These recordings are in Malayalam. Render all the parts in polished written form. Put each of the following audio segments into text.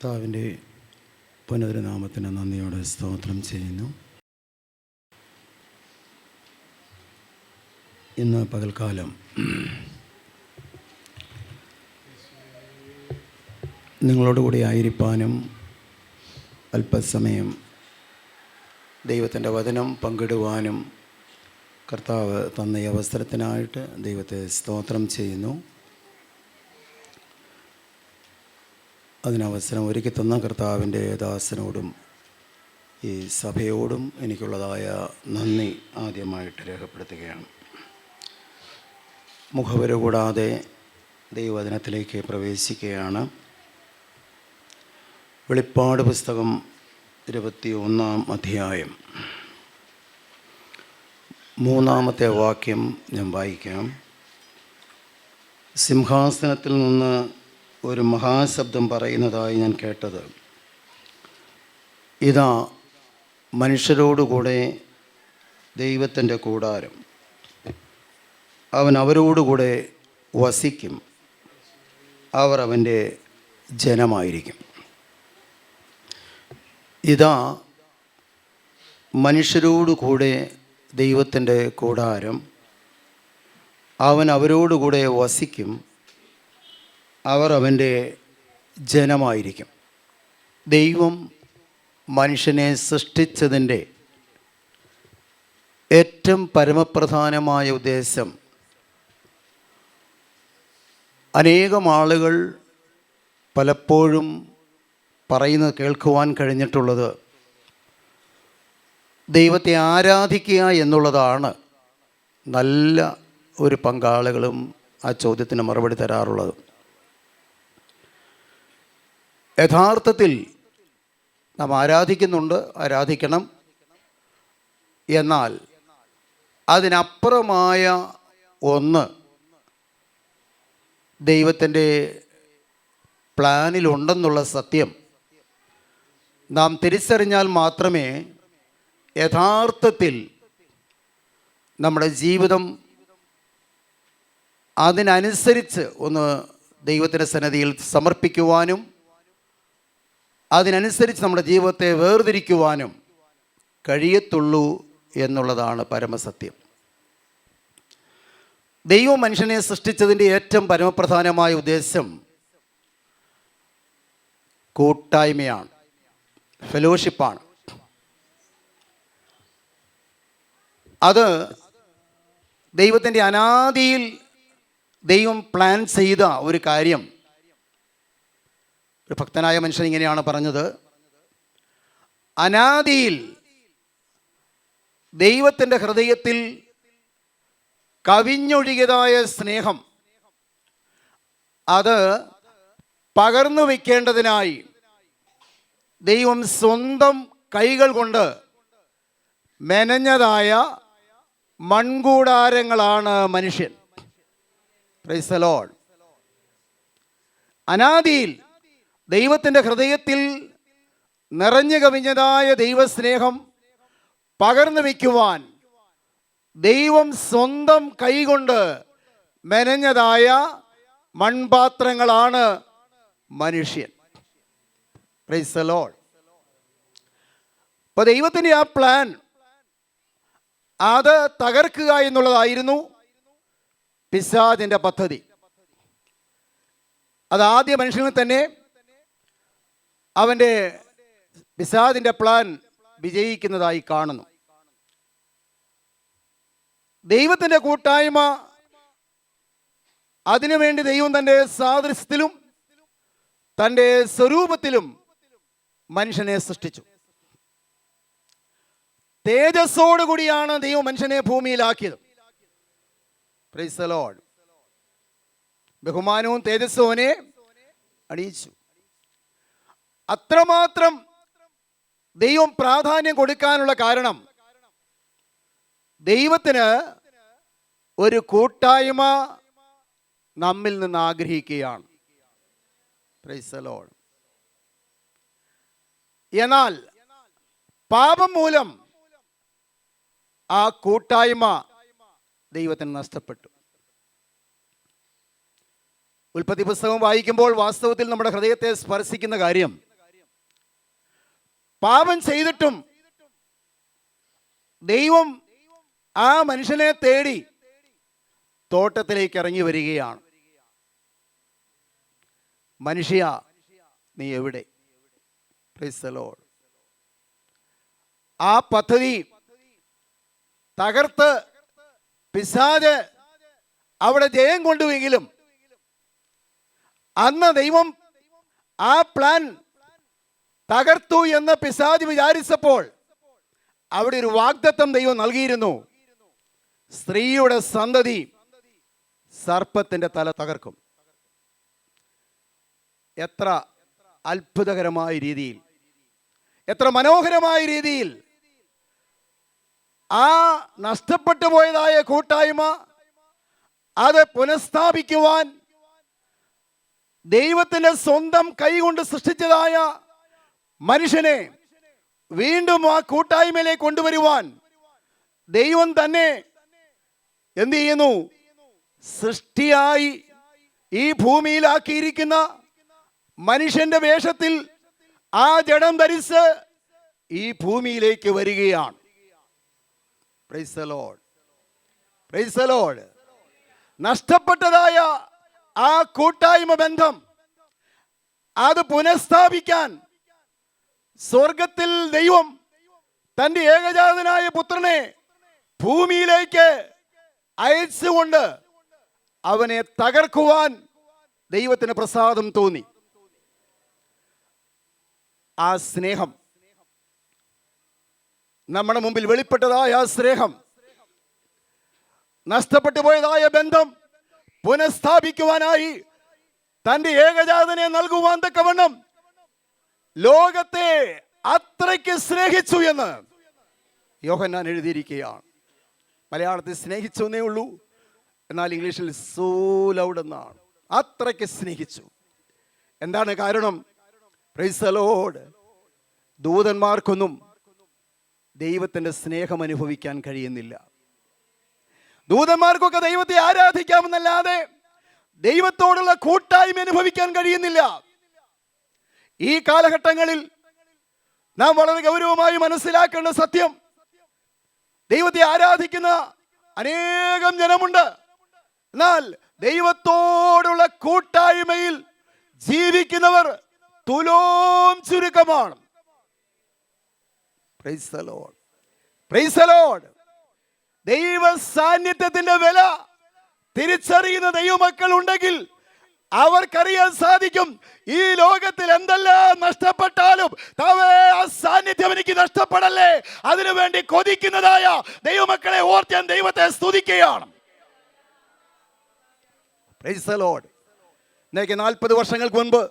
കർത്താവിൻ്റെ പുനരുനാമത്തിന് നന്ദിയോടെ സ്തോത്രം ചെയ്യുന്നു. ഇന്ന് പകൽക്കാലം നിങ്ങളോടുകൂടി ആയിരിക്കാനും അല്പസമയം ദൈവത്തിൻ്റെ വചനം പങ്കിടുവാനും കർത്താവ് തന്ന ഈ അവസരത്തിനായിട്ട് ദൈവത്തെ സ്തോത്രം ചെയ്യുന്നു. അതിനവസരം ഒരുക്കി തന്ന കർത്താവിൻ്റെ ദാസനോടും ഈ സഭയോടും എനിക്കുള്ളതായ നന്ദി ആദ്യമായിട്ട് രേഖപ്പെടുത്തുകയാണ്. മുഖവര കൂടാതെ ദൈവവചനത്തിലേക്ക് പ്രവേശിക്കുകയാണ്. വെളിപ്പാട് പുസ്തകം 21-ാം അധ്യായം 3-ാമത്തെ വാക്യം ഞാൻ വായിക്കാം. സിംഹാസനത്തിൽ നിന്ന് ഒരു മഹാശബ്ദം പറയുന്നതായി ഞാൻ കേട്ടത്, ഇതാ മനുഷ്യരോടുകൂടെ ദൈവത്തിൻ്റെ കൂടാരം, അവൻ അവരോടുകൂടെ വസിക്കും, അവർ അവൻ്റെ ജനമായിരിക്കും. ഇതാ മനുഷ്യരോടുകൂടെ ദൈവത്തിൻ്റെ കൂടാരം, അവൻ അവരോടുകൂടെ വസിക്കും, അവർ അവൻ്റെ ജനമായിരിക്കും. ദൈവം മനുഷ്യനെ സൃഷ്ടിച്ചതിൻ്റെ ഏറ്റവും പരമപ്രധാനമായ ഉദ്ദേശം, അനേകം ആളുകൾ പലപ്പോഴും പറയുന്നത് കേൾക്കുവാൻ കഴിഞ്ഞിട്ടുള്ളത് ദൈവത്തെ ആരാധിക്കുക എന്നുള്ളതാണ്. നല്ല ഒരു പങ്കാളികളും ആ ചോദ്യത്തിന് മറുപടി തരാറുള്ളത്. യഥാർത്ഥത്തിൽ നാം ആരാധിക്കുന്നുണ്ട്, ആരാധിക്കണം. എന്നാൽ അതിനപ്പുറമായ ഒന്ന് ദൈവത്തിൻ്റെ പ്ലാനിലുണ്ടെന്നുള്ള സത്യം നാം തിരിച്ചറിഞ്ഞാൽ മാത്രമേ യഥാർത്ഥത്തിൽ നമ്മുടെ ജീവിതം അതിനനുസരിച്ച് ഒന്ന് ദൈവത്തിൻ്റെ സന്നിധിയിൽ സമർപ്പിക്കുവാനും അതിനനുസരിച്ച് നമ്മുടെ ജീവിതത്തെ വേർതിരിക്കുവാനും കഴിയത്തുള്ളൂ എന്നുള്ളതാണ് പരമസത്യം. ദൈവം മനുഷ്യനെ സൃഷ്ടിച്ചതിൻ്റെ ഏറ്റവും പരമപ്രധാനമായ ഉദ്ദേശം കൂട്ടായ്മയാണ്, ഫെലോഷിപ്പാണ്. അത് ദൈവത്തിൻ്റെ അനാദിയിൽ ദൈവം പ്ലാൻ ചെയ്ത ഒരു കാര്യം. ഒരു ഭക്തനായ മനുഷ്യൻ ഇങ്ങനെയാണ് പറഞ്ഞത്, അനാദിയിൽ ദൈവത്തിൻ്റെ ഹൃദയത്തിൽ കവിഞ്ഞൊഴുകിയതായ സ്നേഹം അത് പകർന്നു വയ്ക്കേണ്ടതിനായി ദൈവം സ്വന്തം കൈകൾ കൊണ്ട് മെനഞ്ഞതായ മൺകൂടാരങ്ങളാണ് മനുഷ്യൻ. Price the Lord. അനാദിയിൽ ദൈവത്തിൻ്റെ ഹൃദയത്തിൽ നിറഞ്ഞു കവിഞ്ഞതായ ദൈവസ്നേഹം പകർന്നു വയ്ക്കുവാൻ ദൈവം സ്വന്തം കൈകൊണ്ട് മെനഞ്ഞതായ മൺപാത്രങ്ങളാണ് മനുഷ്യൻ. Price the Lord. അപ്പോൾ ദൈവത്തിൻ്റെ ആ പ്ലാൻ അത് തകർക്കുക എന്നുള്ളതായിരുന്നു പിശാചിൻ്റെ പദ്ധതി. അത് ആദ്യ മനുഷ്യനിൽ തന്നെ അവൻ്റെ പിശാചിൻ്റെ പ്ലാൻ വിജയിക്കുന്നതായി കാണുന്നു. ദൈവത്തിൻ്റെ കൂട്ടായ്മ, അതിനുവേണ്ടി ദൈവം തൻ്റെ സാദൃശ്യത്തിലും തൻ്റെ സ്വരൂപത്തിലും മനുഷ്യനെ സൃഷ്ടിച്ചു. തേജസ്സോടുകൂടിയാണ് ദൈവം മനുഷ്യനെ ഭൂമിയിലാക്കിയത്. Price the Lord. ബഹുമാനവും തേജസ്സും അവനെ അണിയിച്ചു. അത്രമാത്രം ദൈവം പ്രാധാന്യം കൊടുക്കാനുള്ള കാരണം, ദൈവത്തിന് ഒരു കൂട്ടായ്മ നമ്മിൽ നിന്ന് ആഗ്രഹിക്കുകയാണ്. Price the Lord. എന്നാൽ പാപം മൂലം ആ കൂട്ടായ്മ ദൈവത്തിന് നഷ്ടപ്പെട്ടു. ഉൽപ്പത്തി പുസ്തകം വായിക്കുമ്പോൾ വാസ്തവത്തിൽ നമ്മുടെ ഹൃദയത്തെ സ്പർശിക്കുന്ന കാര്യം, പാപം ചെയ്തിട്ടും ദൈവം ആ മനുഷ്യനെ തേടി തോട്ടത്തിലേക്ക് ഇറങ്ങി വരികയാണ്. മനുഷ്യ, നീ എവിടെ? Price the Lord. ആ പദ്ധതി തകർത്ത് പിശാച് അവിടെ ജയം കൊണ്ടുവെങ്കിലും അന്ന് ദൈവം ആ പ്ലാൻ തകർത്തു എന്ന് പിശാച് വിചാരിച്ചപ്പോൾ അവിടെ ഒരു വാഗ്ദത്തം ദൈവം നൽകിയിരുന്നു. സ്ത്രീയുടെ സന്തതി സർപ്പത്തിന്റെ തല തകർക്കും. എത്ര അത്ഭുതകരമായ രീതിയിൽ, എത്ര മനോഹരമായ രീതിയിൽ ആ നഷ്ടപ്പെട്ടു പോയതായ കൂട്ടായ്മ അത് പുനഃസ്ഥാപിക്കുവാൻ ദൈവത്തിന്റെ സ്വന്തം കൈകൊണ്ട് സൃഷ്ടിച്ചതായ മനുഷ്യനെ വീണ്ടും ആ കൂട്ടായ്മയിലേക്ക് കൊണ്ടുവരുവാൻ ദൈവം തന്നെ എന്ത് ചെയ്യുന്നു? സൃഷ്ടിയായി ഈ ഭൂമിയിലാക്കിയിരിക്കുന്ന മനുഷ്യന്റെ വേഷത്തിൽ ആ ജഡം ധരിച്ച് ഈ ഭൂമിയിലേക്ക് വരികയാണ്. Praise the Lord, praise the Lord. നഷ്ടപ്പെട്ടതായ ആ കൂട്ടായ്മ ബന്ധം അത് പുനഃസ്ഥാപിക്കാൻ സ്വർഗത്തിൽ ദൈവം തന്റെ ഏകജാതനായ പുത്രനെ ഭൂമിയിലേക്ക് അയച്ചുകൊണ്ട് അവനെ തകർക്കുവാൻ ദൈവത്തിന് പ്രസാദം തോന്നി. ആ സ്നേഹം, നമ്മുടെ മുമ്പിൽ വെളിപ്പെട്ടതായ ആ സ്നേഹം, നഷ്ടപ്പെട്ടു പോയതായ ബന്ധം പുനഃസ്ഥാപിക്കുവാനായി തന്റെ ഏകജാതനെ നൽകുവാൻ തക്കവണ്ണം ലോകത്തെ അത്രയ്ക്ക് സ്നേഹിച്ചു എന്ന് യോഹന്നാൻ എഴുതിയിരിക്കുകയാണ്. മലയാളത്തിൽ സ്നേഹിച്ചു എന്നേ ഉള്ളൂ, എന്നാൽ ഇംഗ്ലീഷിൽ സോ ലൗഡ് എന്നാണ്. അത്രയ്ക്ക് സ്നേഹിച്ചു. എന്താണ് കാരണം? Price the Lord. ദൂതന്മാർക്കൊന്നും ദൈവത്തിന്റെ സ്നേഹം അനുഭവിക്കാൻ കഴിയുന്നില്ല. ദൂതന്മാർക്കൊക്കെ ദൈവത്തെ ആരാധിക്കാമെന്നല്ലാതെ ദൈവത്തോടുള്ള കൂട്ടായ്മ അനുഭവിക്കാൻ കഴിയുന്നില്ല. ഈ കാലഘട്ടങ്ങളിൽ നാം വളരെ ഗൗരവമായി മനസ്സിലാക്കേണ്ട സത്യം, ദൈവത്തെ ആരാധിക്കുന്ന അനേകം ജനമുണ്ട്, എന്നാൽ ദൈവത്തോടുള്ള കൂട്ടായ്മയിൽ ജീവിക്കുന്നവർ തുലോം ചുരുക്കമാണ്. Price the Lord, praise the Lord. ദൈവ സാന്നിധ്യത്തിന്റെ വില തിരിച്ചറിയുന്ന ദൈവമക്കൾ ഉണ്ടെങ്കിൽ അവർക്കറിയാൻ സാധിക്കും, ഈ ലോകത്തിൽ എന്തെല്ലാം നഷ്ടപ്പെട്ടാലും ആ സാന്നിധ്യം എനിക്ക് നഷ്ടപ്പെടല്ലേ, അതിനുവേണ്ടി കൊതിക്കുന്നതായ ദൈവമക്കളെ ഓർത്ത് ഞാൻ ദൈവത്തെ സ്തുതിക്കുകയാണ്. Price the Lord. 40 വർഷങ്ങൾക്ക് മുൻപ്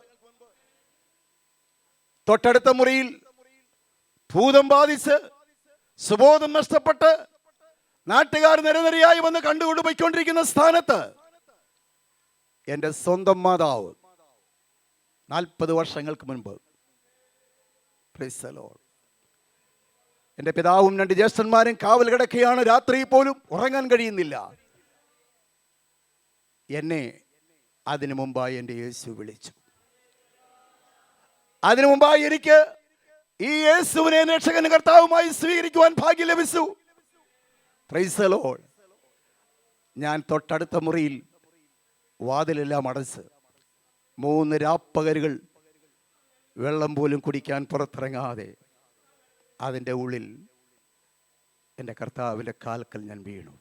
തൊട്ടടുത്ത മുറിയിൽ ഭൂതം ബാധിച്ച് സുബോധം നഷ്ടപ്പെട്ട് നാട്ടുകാർ നിരനിരയായി വന്ന് കണ്ടുകൊണ്ട് പോയിക്കൊണ്ടിരിക്കുന്ന സ്ഥാനത്ത് എൻ്റെ സ്വന്തം മാതാവ് 40 വർഷങ്ങൾക്ക് മുൻപ്, പ്രൈസ് ദി ലോർഡ്, എൻ്റെ പിതാവും 2 ജ്യേഷ്ഠന്മാരും കാവൽ കിടക്കുകയാണ്. രാത്രി പോലും ഉറങ്ങാൻ കഴിയുന്നില്ല. എന്നെ അതിനു മുമ്പായി എൻ്റെ യേശു വിളിച്ചു. അതിനു മുമ്പായി എനിക്ക് ഈ യേശുവിനെ രക്ഷകൻ കർത്താവുമായി സ്വീകരിക്കുവാൻ ഭാഗ്യം ലഭിച്ചു. Price the Lord. ഞാൻ തൊട്ടടുത്ത മുറിയിൽ വാതിലെല്ലാം അടച്ച് 3 രാപ്പകലുകൾ വെള്ളം പോലും കുടിക്കാൻ പുറത്തിറങ്ങാതെ അതിൻ്റെ ഉള്ളിൽ എൻ്റെ കർത്താവിൻ്റെ കാൽക്കൽ ഞാൻ വീണു.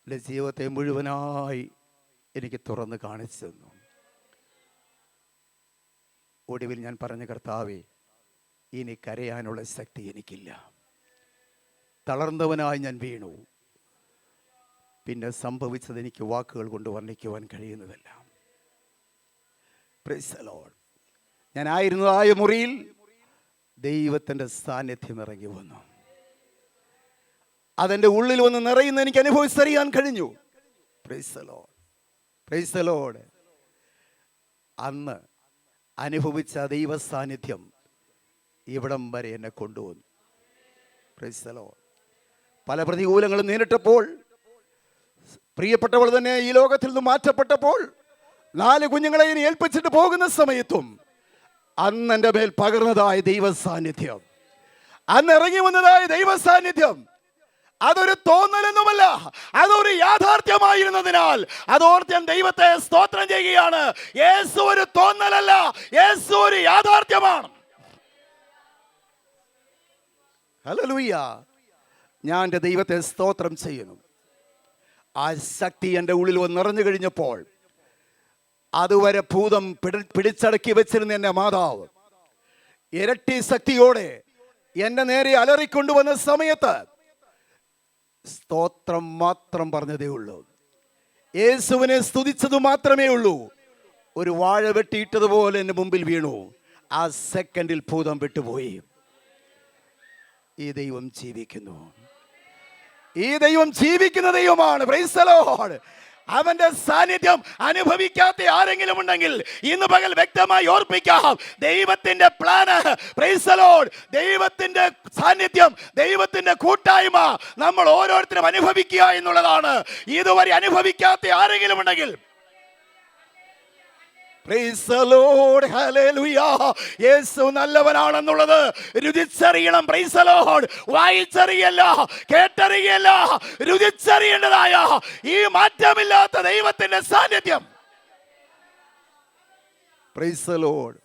എൻ്റെ ജീവിതത്തെ മുഴുവനായി എനിക്ക് തുറന്ന് കാണിച്ചു തന്നു. ഒടുവിൽ ഞാൻ പറഞ്ഞ, കർത്താവേ, ഇനി കരയാനുള്ള ശക്തി എനിക്കില്ല. തളർന്നവനായി ഞാൻ വീണു. പിന്നെ സംഭവിച്ചത് എനിക്ക് വാക്കുകൾ കൊണ്ട് വർണ്ണിക്കുവാൻ കഴിയുന്നതല്ല. Price the Lord. ഞാനായിരുന്നതായ മുറിയിൽ ദൈവത്തിൻ്റെ സാന്നിധ്യം ഇറങ്ങി വന്നു. അതെൻ്റെ ഉള്ളിൽ വന്ന് നിറയുന്ന എനിക്ക് അനുഭവിച്ചറിയാൻ കഴിഞ്ഞു. Price the Lord, praise the Lord. അന്ന് അനുഭവിച്ച ദൈവ സാന്നിധ്യം ഇവിടം വരെ എന്നെ കൊണ്ടുവന്നു. Price the Lord. പല പ്രതികൂലങ്ങളും നേരിട്ടപ്പോൾ, പ്രിയപ്പെട്ടവൾ തന്നെ ഈ ലോകത്തിൽ നിന്ന് മാറ്റപ്പെട്ടപ്പോൾ, 4 കുഞ്ഞുങ്ങളെ ഇനി ഏൽപ്പിച്ചിട്ട് പോകുന്ന സമയത്തും അന്ന് എൻ്റെ മേൽ പകർന്നതായ ദൈവ സാന്നിധ്യം, അന്ന് ഇറങ്ങി വന്നതായ ദൈവ സാന്നിധ്യം അതൊരു തോന്നലൊന്നുമല്ല, അതൊരു യാഥാർത്ഥ്യമായിരുന്നതിനാൽ അതോർത്ത് ഞാൻ ദൈവത്തെ സ്തോത്രം ചെയ്യുകയാണ്. യേശു ഒരു തോന്നലല്ല, യേശു ഒരു യാഥാർത്ഥ്യമാണ്. ഹല്ലേലൂയ. ഞാൻ എൻ്റെ ദൈവത്തെ സ്തോത്രം ചെയ്യുന്നു. ആ ശക്തി എൻ്റെ ഉള്ളിൽ വന്ന് നിറഞ്ഞു കഴിഞ്ഞപ്പോൾ അതുവരെ ഭൂതം പിടിച്ചടക്കി വെച്ചിരുന്ന എൻ്റെ മാതാവ് ഇരട്ടി ശക്തിയോടെ എൻ്റെ നേരെ അലറിക്കൊണ്ടുവന്ന സമയത്ത് സ്തോത്രം മാത്രം പറഞ്ഞതേ ഉള്ളൂ. യേശുവിനെ സ്തുതിച്ചത് മാത്രമേ ഉള്ളൂ. ഒരു വാഴ വെട്ടിയിട്ടതുപോലെ എൻ്റെ മുമ്പിൽ വീണു. ആ സെക്കൻഡിൽ ഭൂതം വിട്ടുപോയി. ഈ ദൈവം ജീവിക്കുന്നു. ഈ ദൈവം ജീവിക്കുന്ന ദൈവമാണ്. Price the Lord. അവന്റെ സാന്നിധ്യം അനുഭവിക്കാത്ത ആരെങ്കിലും ഉണ്ടെങ്കിൽ ഇന്ന് പകൽ വ്യക്തമായി ഓർപ്പിക്കാം, ദൈവത്തിന്റെ പ്ലാന്, പ്രൈസ് ദി ലോർഡ്, ദൈവത്തിന്റെ സാന്നിധ്യം, ദൈവത്തിന്റെ കൂട്ടായ്മ നമ്മൾ ഓരോരുത്തരും അനുഭവിക്കുക എന്നുള്ളതാണ്. ഇതുവരെ അനുഭവിക്കാത്ത ആരെങ്കിലും ഉണ്ടെങ്കിൽ പ്രൈസ് ദി ലോർഡ്, ഹല്ലേലൂയ. യേശു നല്ലവനാണെന്നുള്ളത് രുചിച്ചറിയണം. Praise the Lord. വായിച്ചറിയല്ല, കേട്ടറിയല്ല, രുചിച്ചറിയേണ്ടതായ ഈ മാറ്റമില്ലാത്ത ദൈവത്തിന്റെ സാന്നിധ്യം. Praise the Lord,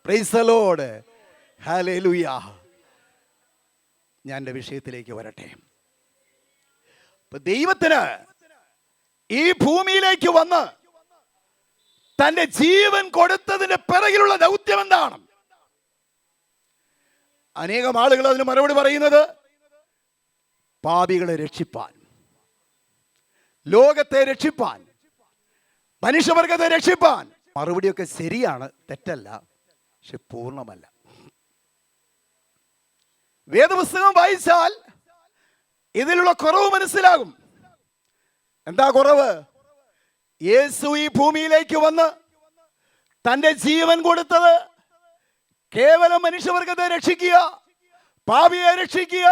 praise the Lord, hallelujah. ഞാൻ എൻ്റെ വിഷയത്തിലേക്ക് വരട്ടെ. ദൈവത്തിന് ഈ ഭൂമിയിലേക്ക് വന്ന് തന്റെ ജീവൻ കൊടുത്തതിന്റെ പിറകിലുള്ള ദൗത്യം എന്താണ്? അനേകം ആളുകൾ അതിന് മറുപടി പറയുന്നത് പാപികളെ രക്ഷിപ്പാൻ, ലോകത്തെ രക്ഷിപ്പാൻ, മനുഷ്യവർഗത്തെ രക്ഷിപ്പാൻ. മറുപടിയൊക്കെ ശരിയാണ്, തെറ്റല്ല, പക്ഷെ പൂർണ്ണമല്ല. വേദപുസ്തകം വായിച്ചാൽ ഇതിലുള്ള കുറവ് മനസ്സിലാകും. എന്താ കുറവ്? യേശു ഈ ഭൂമിയിലേക്ക് വന്ന് തന്റെ ജീവൻ കൊടുത്തത് കേവലം മനുഷ്യവർഗത്തെ രക്ഷിക്കുക, പാപിയെ രക്ഷിക്കുക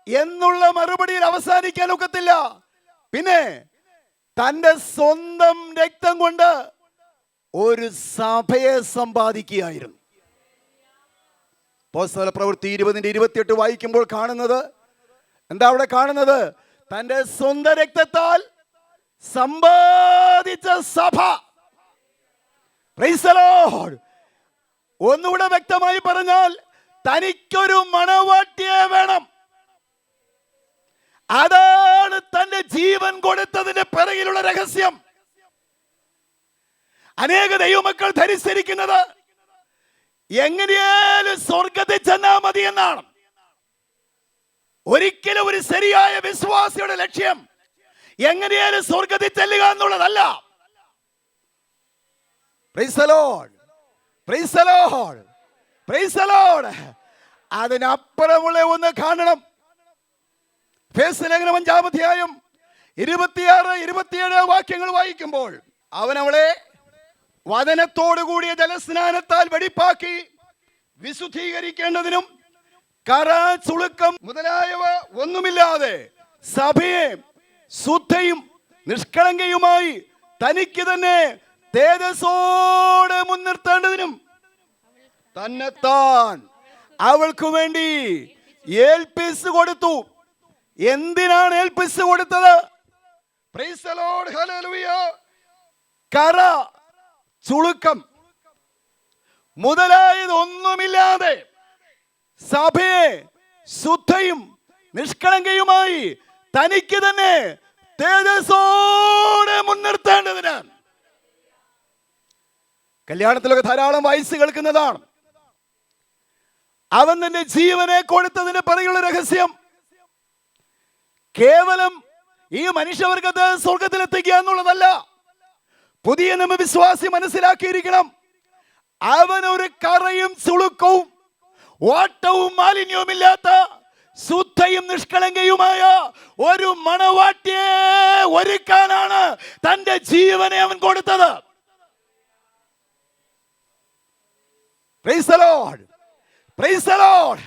എന്നുള്ള മറുപടിയിൽ അവസാനിക്കാൻ ഒക്കത്തില്ല. പിന്നെ തന്റെ സ്വന്തം രക്തം കൊണ്ട് ഒരു സഭയെ സമ്പാദിക്കുകയായിരുന്നു. അപ്പോസ്തലപ്രവൃത്തി 20:28 വായിക്കുമ്പോൾ കാണുന്നത് എന്താ? അവിടെ കാണുന്നത് തന്റെ സ്വന്തം രക്തത്താൽ സമ്പാദിച്ച സഭ. Price the Lord. ഒന്നുകൂടെ വ്യക്തമായി പറഞ്ഞാൽ തനിക്കൊരു മണവാട്ടിയെ വേണം. അതാണ് തന്റെ ജീവൻ കൊടുത്തതിന്റെ പിറകിലുള്ള രഹസ്യം. അനേക ദൈവമക്കൾ ധരിച്ചിരിക്കുന്നത് എങ്ങനെയാലും സ്വർഗത്തിൽ ചെന്നാൽ മതി എന്നാണ്. ഒരിക്കലും ഒരു ശരിയായ വിശ്വാസിയുടെ ലക്ഷ്യം എങ്ങനെയാലും സ്വർഗത്തിൽ ചെല്ലുക എന്നുള്ളതല്ല. Praise the Lord, praise the Lord, praise the Lord. അതിനപ്പുറമുള്ള ഒന്ന് കാണണം. എഫേസ്യ ലേഖനം 5-ാം അധ്യായം 26-27 വാക്യങ്ങൾ വായിക്കുമ്പോൾ അവൻ അവളെ വചനത്തോടു കൂടിയ ജലസ്നാനത്താൽ വെടിപ്പാക്കി വിശുദ്ധീകരിക്കേണ്ടതിനും കറ, ചുളുക്കം മുതലായവ ഒന്നുമില്ലാതെ സഭയെ ശുദ്ധയും നിഷ്കളങ്കയുമായി തനിക്ക് തന്നെ തേജസ്സോടെ മുൻനിർത്തേണ്ടതിനും തന്നെത്താൻ അവൾക്ക് വേണ്ടി ഏൽപ്പിച്ചു കൊടുത്തു. എന്തിനാണ് ഏൽപ്പിച്ചു കൊടുത്തത്? Price the Lord, hallelujah. കറ, ചുളുക്കം മുതലായതൊന്നുമില്ലാതെ സഭയെ ശുദ്ധയും നിഷ്കളങ്കയുമായി തനിക്ക് തന്നെ തേജസ്സോടെ മുൻനിർത്തേണ്ടതിനാണ്. കല്യാണത്തിലൊക്കെ ധാരാളം വയസ്സ് കേൾക്കുന്നതാണ്. അവൻ തന്റെ ജീവനെ കൊടുത്തതിന് പിറകിലുള്ള രഹസ്യം കേവലം ഈ മനുഷ്യവർഗത്തെ സ്വർഗത്തിലെത്തിക്കുക എന്നുള്ളതല്ല. പുതിയ നിയമവിശ്വാസി മനസ്സിലാക്കിയിരിക്കണം, അവൻ ഒരു കറയും ചുളുക്കവും ഓട്ടവും മാലിന്യവുമില്ലാത്ത ശുദ്ധയും നിഷ്കളങ്കയുമായ ഒരു മണവാട്ടിയെ ഒരുക്കാനാണ് തന്റെ ജീവനെ അവൻ കൊടുത്തത്. Price the Lord, praise the Lord.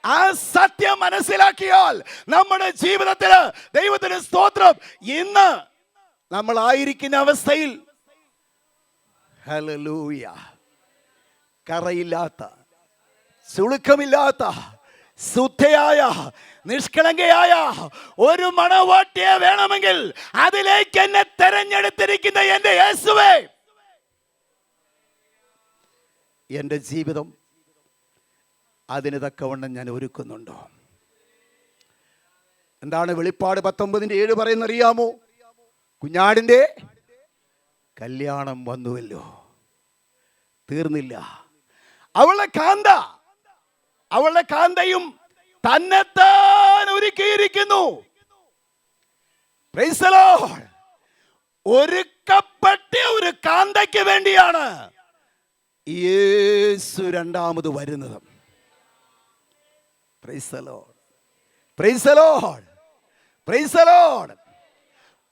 ആ സത്യം മനസ്സിലാക്കിയാൽ നമ്മുടെ ജീവിതത്തിൽ ദൈവത്തിന് സ്തോത്രം. ഇന്ന് നമ്മൾ ആയിരിക്കുന്ന അവസ്ഥയിൽ ഹല്ലേലൂയ കറയില്ലാത്ത, ചുളുക്കമില്ലാത്ത, ശുദ്ധയായ, നിഷ്കളങ്കയായ ഒരു മണവാട്ടിയെ വേണമെങ്കിൽ അതിലേക്ക് എന്നെ തെരഞ്ഞെടുത്തിരിക്കുന്ന എൻ്റെ യേശുവേ, എൻ്റെ ജീവിതം അതിന് തക്കവണ്ണം ഞാൻ ഒരുക്കുന്നുണ്ടോ? എന്താണ് വെളിപ്പാട് 19:7 പറയുന്നറിയാമോ? കുഞ്ഞാടിൻ്റെ കല്യാണം വന്നുവല്ലോ. തീർന്നില്ല. അവളുടെ കാന്തയും തന്നെത്താൻ ഒരുക്കിയിരിക്കുന്നു. Price the Lord. ഒരുക്കപ്പെട്ട ഒരു കാന്തയ്ക്ക് വേണ്ടിയാണ് യേശു രണ്ടാമത് വരുന്നത്. Price the Lord. Praise the Lord. Praise the Lord.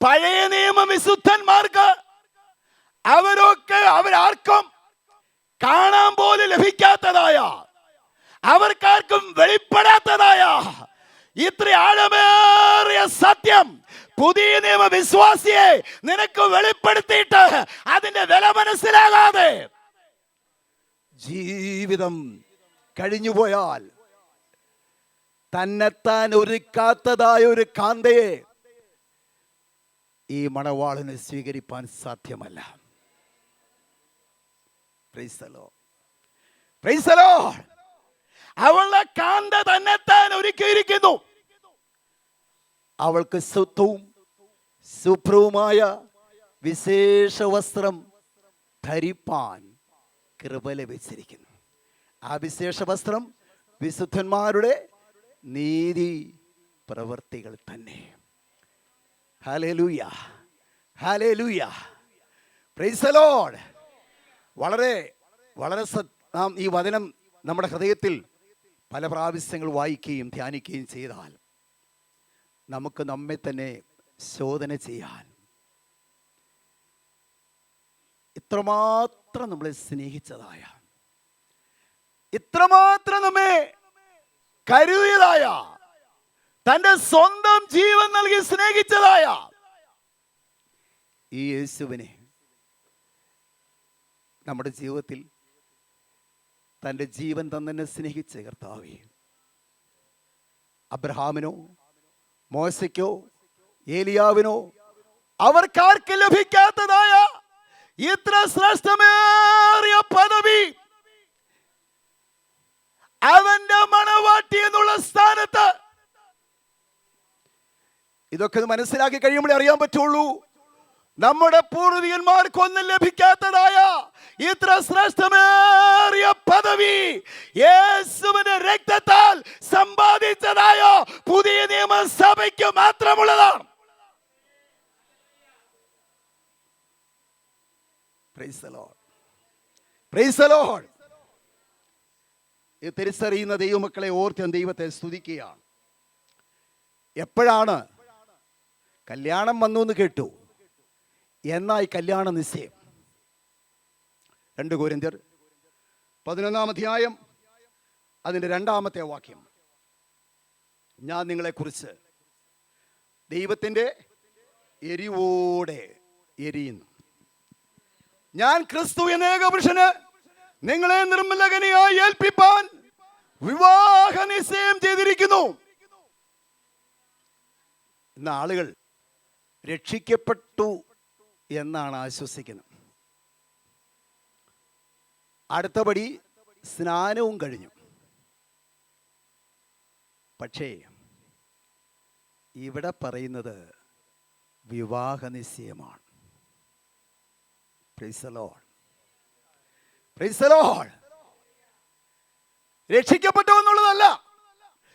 പഴയ നിയമ വിശുദ്ധന്മാർക്ക് അവരാർക്കും കാണാൻ പോലും ലഭിക്കാത്തതായ, അവർക്കാർക്കും വെളിപ്പെടാത്തതായ ഇത്ര ആഴമേറിയ സത്യം പുതിയ നിയമ വിശ്വാസിയെ നിനക്ക് വെളിപ്പെടുത്തിയിട്ട് അതിന്റെ വില മനസ്സിലാകാതെ ജീവിതം കഴിഞ്ഞുപോയാൽ തന്നെത്താൻ ഒരുക്കാത്തതായ ഒരു കാന്തയെ ഈ മണവാളന് സ്വീകരിപ്പാൻ സാധ്യമല്ല. Praise the Lord. Praise the Lord. അവളുടെ കാന്ത തന്നെത്താൻ ഒരുക്കിയിരിക്കുന്നു. അവൾക്ക് ശുദ്ധവും ശുഭ്രവുമായ വിശേഷ വസ്ത്രം ധരിപ്പാൻ കൃപ ലഭിച്ചിരിക്കുന്നു. ആ വിശേഷ വസ്ത്രം വിശുദ്ധന്മാരുടെ നീതി പ്രവർത്തികൾ തന്നെ. Hallelujah, hallelujah. Price the Lord. വളരെ വളരെ നാം ഈ വചനം നമ്മുടെ ഹൃദയത്തിൽ പല പ്രാവശ്യങ്ങൾ വായിക്കുകയും ധ്യാനിക്കുകയും ചെയ്താൽ നമുക്ക് നമ്മെ തന്നെ ശോധന ചെയ്യാൻ, ഇത്രമാത്രം നമ്മളെ സ്നേഹിച്ചതായ, ഇത്രമാത്രം നമ്മെ കരുതിയതായ, തൻ്റെ സ്വന്തം ജീവൻ നൽകി സ്നേഹിച്ചതായ ഈ യേശുവിനെ നമ്മുടെ ജീവിതത്തിൽ തൻ്റെ ജീവൻ തന്നെ സ്നേഹിച്ച കർത്താവേ, അബ്രഹാമിനോ മോശയ്ക്കോ ഏലിയാവിനോ അവർക്കാർക്ക് ലഭിക്കാത്തതായ ഇത്ര ശ്രേഷ്ഠമേറിയ പദവി അവന്റെ മണവാട്ടി എന്നുള്ള സ്ഥാനത്ത്, ഇതൊക്കെ മനസ്സിലാക്കി കഴിയുമ്പോഴേ അറിയാൻ പറ്റുള്ളൂ നമ്മുടെ പൂർവികന്മാർക്കൊന്നും ലഭിക്കാത്തതായ ഇത്ര ശ്രേഷ്ഠമേറിയ പദവി യേശുവിന്റെ രക്തത്താൽ സമ്പാദിച്ചതായ പുതിയ നിയമസഭയ്ക്ക് മാത്രമുള്ളതാണ്. Price the Lord. Praise the Lord. ഈ തിരിച്ചറിയുന്ന ദൈവമക്കളെ ഓർത്ത് ദൈവത്തെ സ്തുതിക്കുകയാണ്. എപ്പോഴാണ് കല്യാണം വന്നു എന്ന് കേട്ടു, എന്നായി കല്യാണ നിശ്ചയം. 2 കൊരിന്ത്യർ 11-ാം അധ്യായം അതിൻ്റെ 2-ാമത്തെ വാക്യം. ഞാൻ നിങ്ങളെക്കുറിച്ച് ദൈവത്തിൻ്റെ എരിവോടെ എരിയുന്നു. ഞാൻ ക്രിസ്തു എന്ന ഏകപുരുഷന് നിങ്ങളെ നിർമ്മലകനിയായി ഏൽപ്പിപ്പാൻ വിവാഹ നിശ്ചയം ചെയ്തിരിക്കുന്നു. ഇന്ന് ആളുകൾ രക്ഷിക്കപ്പെട്ടു എന്നാണ് ആശ്വസിക്കുന്നത്. അടുത്തപടി സ്നാനവും കഴിഞ്ഞു. പക്ഷേ ഇവിടെ പറയുന്നത് വിവാഹ നിശ്ചയമാണ്. Praise the Lord. Praise the Lord. രക്ഷിക്കപ്പെട്ടോ എന്നുള്ളതല്ല,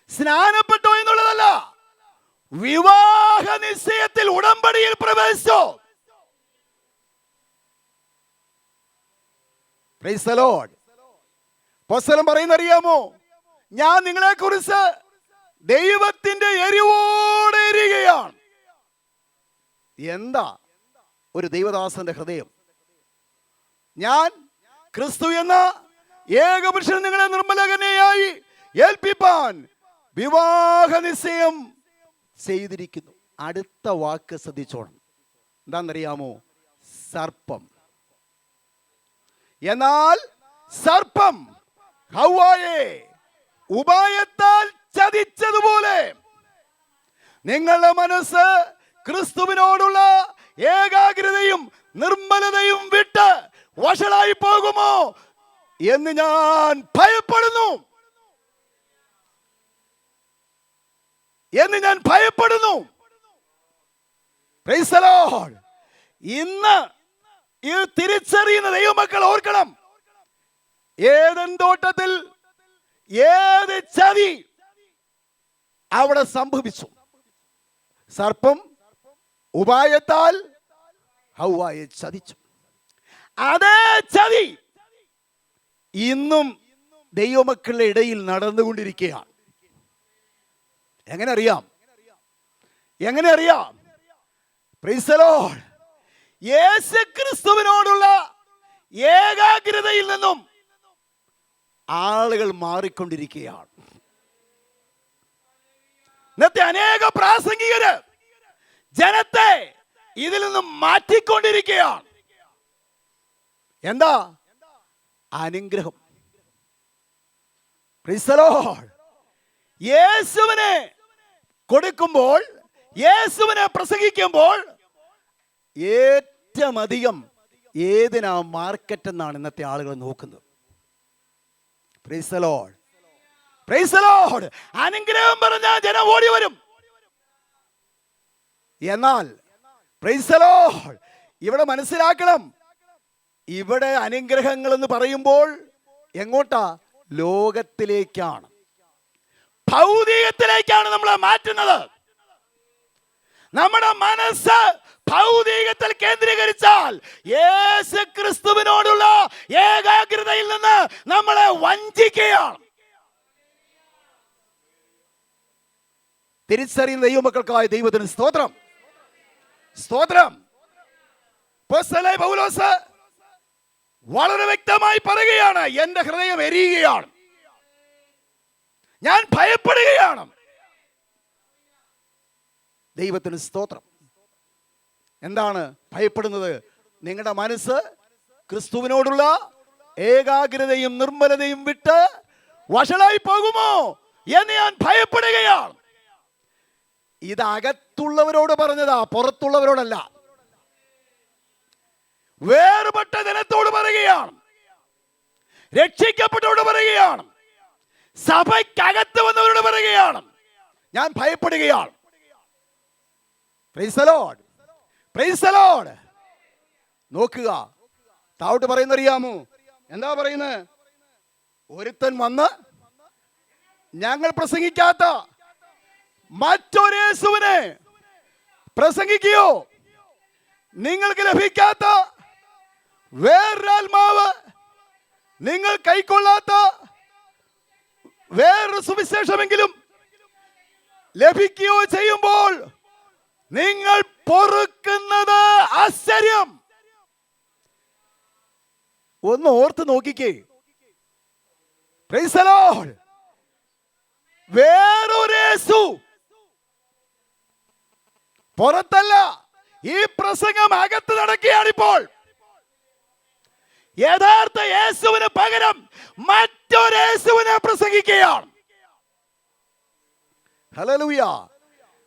സ്നാനപ്പെട്ടോ എന്നുള്ളതല്ല, വിവാഹ നിശ്ചയത്തിൽ ഉടമ്പടിയിൽ പ്രവേശിച്ചോ. Price the Lord. അപ്പോസ്തലൻ പറയുന്നറിയാമോ, ഞാൻ നിങ്ങളെക്കുറിച്ച് ദൈവത്തിന്റെ എരിവോടെ എരിയുകയാണ്. എന്താ ഒരു ദൈവദാസന്റെ ഹൃദയം? ഞാൻ ക്രിസ്തു എന്ന ഏകപുരുഷൻ നിങ്ങളെ നിർമ്മലകന്യയായി ഏൽപ്പിപ്പാൻ വിവാഹ നിശ്ചയം ചെയ്തിരിക്കുന്നു. അടുത്ത വാക്ക് ശ്രദ്ധിച്ചോണം. എന്താണെന്നറിയാമോ? സർപ്പം. എന്നാൽ സർപ്പം ഹവ്വായെ ഉപായത്താൽ ചതിച്ചതുപോലെ നിങ്ങളുടെ മനസ്സ് ക്രിസ്തുവിനോടുള്ള ഏകാഗ്രതയും നിർമ്മലതയും വിട്ട് വഷളായി പോകുമോ എന്ന് ഞാൻ ഭയപ്പെടുന്നു. Praise the Lord. ഇന്ന് ഇത് തിരിച്ചറിയുന്ന ദൈവമക്കൾ ഓർക്കണം, ഏദൻ തോട്ടത്തിൽ ഏത് ചതി അവിടെ സംഭവിച്ചു. സർപ്പം ഉപായത്താൽ ഹവ്വായെ ചതിച്ചു. അതേ ചതി ഇന്നും ദൈവമക്കളുടെ ഇടയിൽ നടന്നുകൊണ്ടിരിക്കുകയാണ്. എങ്ങനെ അറിയാം? Praise the Lord. യേശുക്രിസ്തുവിനോടുള്ള ഏകാഗ്രതയിൽ നിന്നും ആളുകൾ മാറിക്കൊണ്ടിരിക്കുകയാണ്. ഇന്നത്തെ അനേക പ്രാസംഗികര് ജനത്തെ ഇതിൽ നിന്നും മാറ്റിക്കൊണ്ടിരിക്കുകയാണ്. എന്താ? അനുഗ്രഹം. Praise the Lord. യേശുവിനെ കൊടുക്കുമ്പോൾ, യേശുവിനെ പ്രസംഗിക്കുമ്പോൾ ഏറ്റവും അധികം ഏതിനാ മാർക്കറ്റ് എന്നാണ് ഇന്നത്തെ ആളുകൾ നോക്കുന്നത്. Praise the Lord. Praise the Lord. അനുഗ്രഹം പറഞ്ഞാൽ ജനം ഓടി വരും. എന്നാൽ Praise the Lord, ഇവിടെ മനസ്സിലാക്കണം, ഇവിടെ അനുഗ്രഹങ്ങൾ എന്ന് പറയുമ്പോൾ എങ്ങോട്ടാ? ലോകത്തിലേക്കാണ്, ഭൗതികത്തിലേക്കാണ് നമ്മളെ മാറ്റുന്നത്. നമ്മുടെ മനസ്സ് ഭൗതികത്തിൽ കേന്ദ്രീകരിച്ചാൽ യേശുക്രിസ്തുവിനോടുള്ള ഏകാഗ്രതയിൽ നിന്ന് നമ്മളെ വഞ്ചിക്കുകയാണ്. തിരിച്ചറിയുന്ന ദൈവമക്കൾക്കായ ദൈവത്തിന് സ്തോത്രം. അപ്പോസ്തലനായ പൗലോസ് വളരെ വ്യക്തമായി പറയുകയാണ്, എന്റെ ഹൃദയം എരിയുകയാണ്, ഞാൻ ഭയപ്പെടുകയാണ്. ദൈവത്തിന് സ്തോത്രം. എന്താണ് ഭയപ്പെടുന്നത്? നിങ്ങളുടെ മനസ്സ് ക്രിസ്തുവിനോടുള്ള ഏകാഗ്രതയും നിർമ്മലതയും വിട്ട് വഷളായി പോകുമോ എന്ന് ഞാൻ ഭയപ്പെടുകയാണ്. ഇത് അകത്തുള്ളവരോട് പറഞ്ഞതാ, പുറത്തുള്ളവരോടല്ല. വേർപെട്ട ജനത്തോട് പറയുകയാണ്, രക്ഷിക്കപ്പെട്ടവരോട് പറയുകയാണ്, സഭയ്ക്കകത്ത് വന്നവരോട് പറയുകയാണ്, ഞാൻ ഭയപ്പെടുകയാണ്. Praise the Lord. Praise the Lord. നോക്കുക, താവോട്ട് പറയുന്ന അറിയാമോ? എന്താ പറയുന്നത്? ഒരുത്തൻ വന്ന് ഞങ്ങൾ പ്രസംഗിക്കാത്ത മറ്റൊരു യേശുവിനെ പ്രസംഗിക്കുകയോ, നിങ്ങൾക്ക് ലഭിക്കാത്ത വേറൊരാത്മാവ്, നിങ്ങൾ കൈക്കൊള്ളാത്ത വേറൊരു സുവിശേഷമെങ്കിലും ലഭിക്കുകയോ ചെയ്യുമ്പോൾ നിങ്ങൾ പൊറുക്കുന്നത് ആശ്ചര്യം. ഒന്ന് ഓർത്ത് നോക്കിക്കേ. Praise the Lord. വേറൊരു യേശു, പുറത്തല്ല, ഈ പ്രസംഗം അകത്ത് നടക്കുകയാണിപ്പോൾ. യഥാർത്ഥ യേശുവിന് പകരം മറ്റൊരു യേശുവിനെ പ്രസംഗിക്കുകയാണ്. ഹല്ലേലൂയ.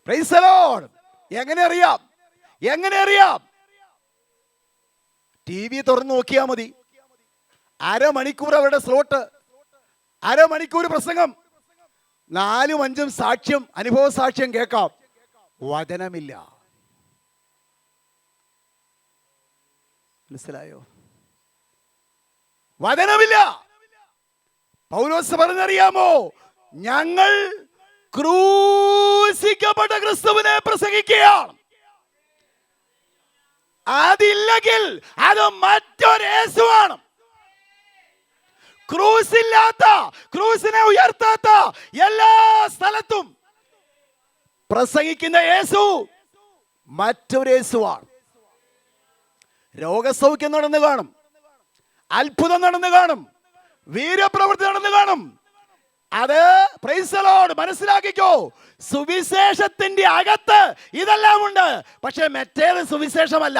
Praise the Lord. എങ്ങനെ അറിയാം? TV തുറന്നു നോക്കിയാൽ മതി. അരമണിക്കൂർ അവരുടെ സ്ലോട്ട്, അരമണിക്കൂർ പ്രസംഗം, 4-5 സാക്ഷ്യം, അനുഭവ സാക്ഷ്യം കേൾക്കാം. വചനമില്ല. മനസ്സിലായോ? വചനമില്ല. പൗലോസ് പറഞ്ഞറിയാമോ? ഞങ്ങൾ ക്രൂശിക്കപ്പെട്ട ക്രിസ്തുവിനെ പ്രസംഗിക്കുകയാണ്. അതില്ലെങ്കിൽ അത് മറ്റൊരു യേശുവാണ്. ക്രൂസില്ലാത്ത, ക്രൂസിനെ ഉയർത്താത്ത എല്ലാ സ്ഥലത്തും പ്രസംഗിക്കുന്ന യേശു മറ്റൊരു യേശുവാണ്. രോഗസൗഖ്യം നടന്നു കാണും, അത്ഭുതം നടന്നു കാണും, വീരപ്രവൃത്തി നടന്നു കാണും. അത് പ്രൈസ് ദി ലോർഡ് മനസ്സിലാക്കിക്കോ. സുവിശേഷത്തിന്റെ അകത്ത് ഇതെല്ലാം ഉണ്ട്, പക്ഷെ മറ്റേത് സുവിശേഷമല്ല.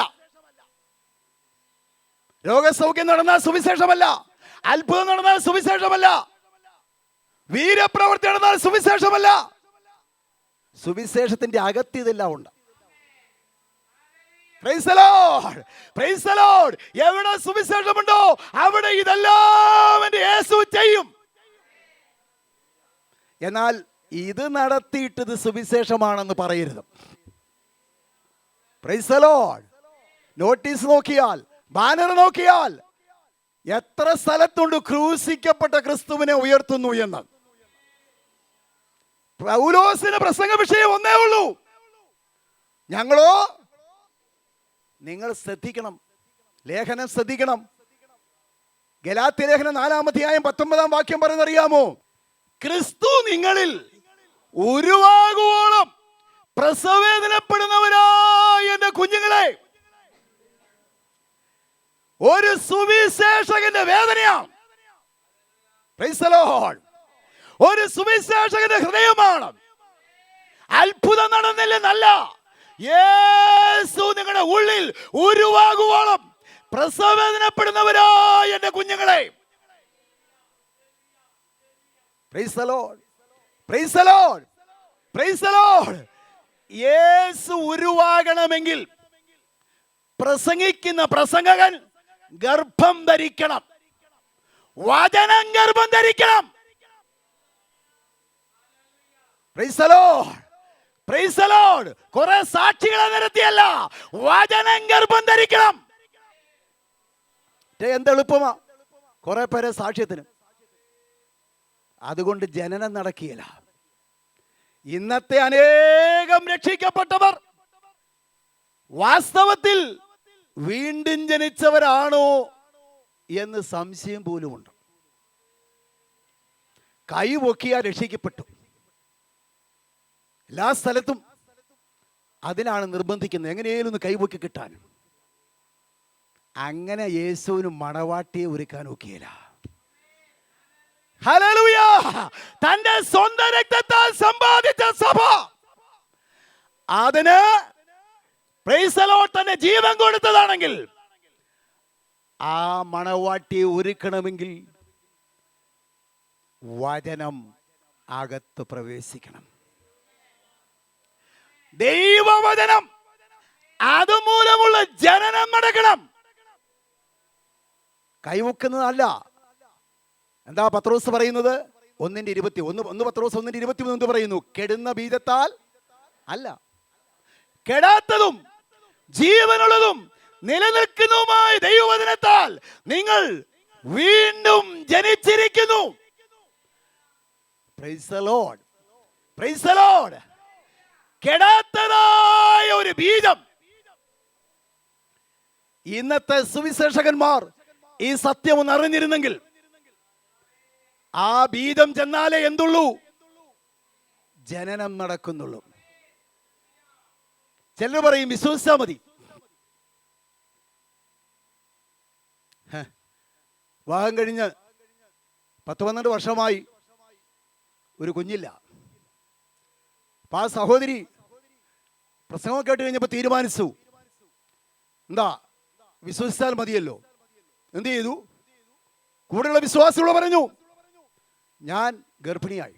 രോഗസൗഖ്യം നടന്ന സുവിശേഷമല്ല, അത്ഭുതം നടന്നാൽ സുവിശേഷമല്ല, വീരപ്രവൃത്തി നടന്നാൽ സുവിശേഷമല്ല. സുവിശേഷത്തിന്റെ അകത്ത് ഇതെല്ലാം ഉണ്ട്. Praise the Lord. Praise the Lord. എവിടെ സുവിശേഷമുണ്ടോ അവിടെ ഇതെല്ലാം എൻ്റെ യേശു ചെയ്യും. എന്നാൽ ഇത് നടത്തിയിട്ട് ഇത് സുവിശേഷമാണെന്ന് പറയരുത്. Praise the Lord. നോട്ടീസ് നോക്കിയാൽ, ബാനർ നോക്കിയാൽ എത്ര സ്ഥലത്തുണ്ട് ക്രൂശിക്കപ്പെട്ട ക്രിസ്തുവിനെ ഉയർത്തുന്നു എന്ന്. പൗലോസിന് പ്രസംഗ വിഷയം ഒന്നേ ഉള്ളൂ. ഞങ്ങളോ, നിങ്ങൾ ശ്രദ്ധിക്കണം, ലേഖനം ശ്രദ്ധിക്കണം. ഗലാത്യ ലേഖനം 4-ാം അധ്യായം 19-ാം വാക്യം പറയുന്നറിയാമോ? ക്രിസ്തു നിങ്ങളിൽ ഉരുവാകുവോളം പ്രസവേദനപ്പെടുന്നവരായ എന്റെ കുഞ്ഞുങ്ങളെ, ഒരു സുവിശേഷകന്റെ വേദനയാണ്. Praise the Lord. ഒരു സുവിശേഷകന്റെ ഹൃദയമാണ്. അത്ഭുതം നടന്നില്ലെന്നല്ല, യേശു നിങ്ങളുടെ ഉള്ളിൽ ഉരുവാകുവോളം പ്രസവേദനപ്പെടുന്നവരായ എന്റെ കുഞ്ഞുങ്ങളെ. Praise the Lord. Praise the Lord. Praise the Lord. യേശു ഉരുവാകണമെങ്കിൽ പ്രസംഗിക്കുന്ന പ്രസംഗകൻ ഗർഭം ധരിക്കണം, വചനം ഗർഭം ധരിക്കണം. Praise the Lord. Praise the Lord. കുറെ സാക്ഷികളെ നിരത്തിയല്ല, വചനം ഗർഭം ധരിക്കണം. എന്തെളുപ്പമാ കുറെ പേരെ സാക്ഷ്യത്തിന്. അതുകൊണ്ട് ജനനം നടക്കുകയില്ല. ഇന്നത്തെ അനേകം രക്ഷിക്കപ്പെട്ടവർ വാസ്തവത്തിൽ വീണ്ടും ജനിച്ചവരാണോ എന്ന് സംശയം പോലുമുണ്ട്. കൈ പൊക്കിയാൽ രക്ഷിക്കപ്പെട്ടു. എല്ലാ സ്ഥലത്തും അതിനാണ് നിർബന്ധിക്കുന്നത്, എങ്ങനെയും ഒന്ന് കൈപൊക്കി കിട്ടാൻ. അങ്ങനെ യേശുവിന് മണവാട്ടിയെ ഒരുക്കാൻ നോക്കിയില്ല. ഹല്ലേലൂയ. തന്റെ സ്വന്തം രക്തത്താൽ സമ്പാദിച്ച സഭ, അതിന് പ്രൈസ് ദി ലോർഡ് തന്റെ ജീവൻ കൊടുത്തതാണെങ്കിൽ ആ മണവാട്ടിയെ ഒരുക്കണമെങ്കിൽ വചനം അകത്ത് പ്രവേശിക്കണം. ദൈവവചനം അതുമൂലമുള്ള ജനനം നടക്കണം. കൈവക്കുന്നതല്ല. എന്താ പത്രോസ് പറയുന്നത്? 1:21 പത്രോസ് 1:23 പറയുന്നു, കെടുന്ന ബീജത്താൽ അല്ല, കെടാത്തതും ജീവനുള്ളതും നിലനിൽക്കുന്നതുമായ ദൈവവചനത്താൽ നിങ്ങൾ വീണ്ടും ജനിച്ചിരിക്കുന്നു. Praise the Lord. Praise the Lord. കെടാത്തതായ ഒരു ബീജം. ഇന്നത്തെ സുവിശേഷകന്മാർ ഈ സത്യം ഒന്ന് അറിഞ്ഞിരുന്നെങ്കിൽ ആ ബീജം ചെന്നാലേ എന്തുള്ളൂ? ജനനം നടക്കുന്നുള്ളൂ. ചിലർ പറയും വിശ്വസിച്ചാ മതി. വിവാഹം കഴിഞ്ഞ് 10-12 വർഷമായി ഒരു കുഞ്ഞില്ല. അപ്പൊ ആ സഹോദരി പ്രസംഗം കേട്ട് കഴിഞ്ഞപ്പോൾ തീരുമാനിച്ചു, എന്താ വിശ്വസിച്ചാൽ മതിയല്ലോ. എന്ത് ചെയ്തു? കൂടെയുള്ള വിശ്വാസികൾ പറഞ്ഞു, ഞാൻ ഗർഭിണിയായി.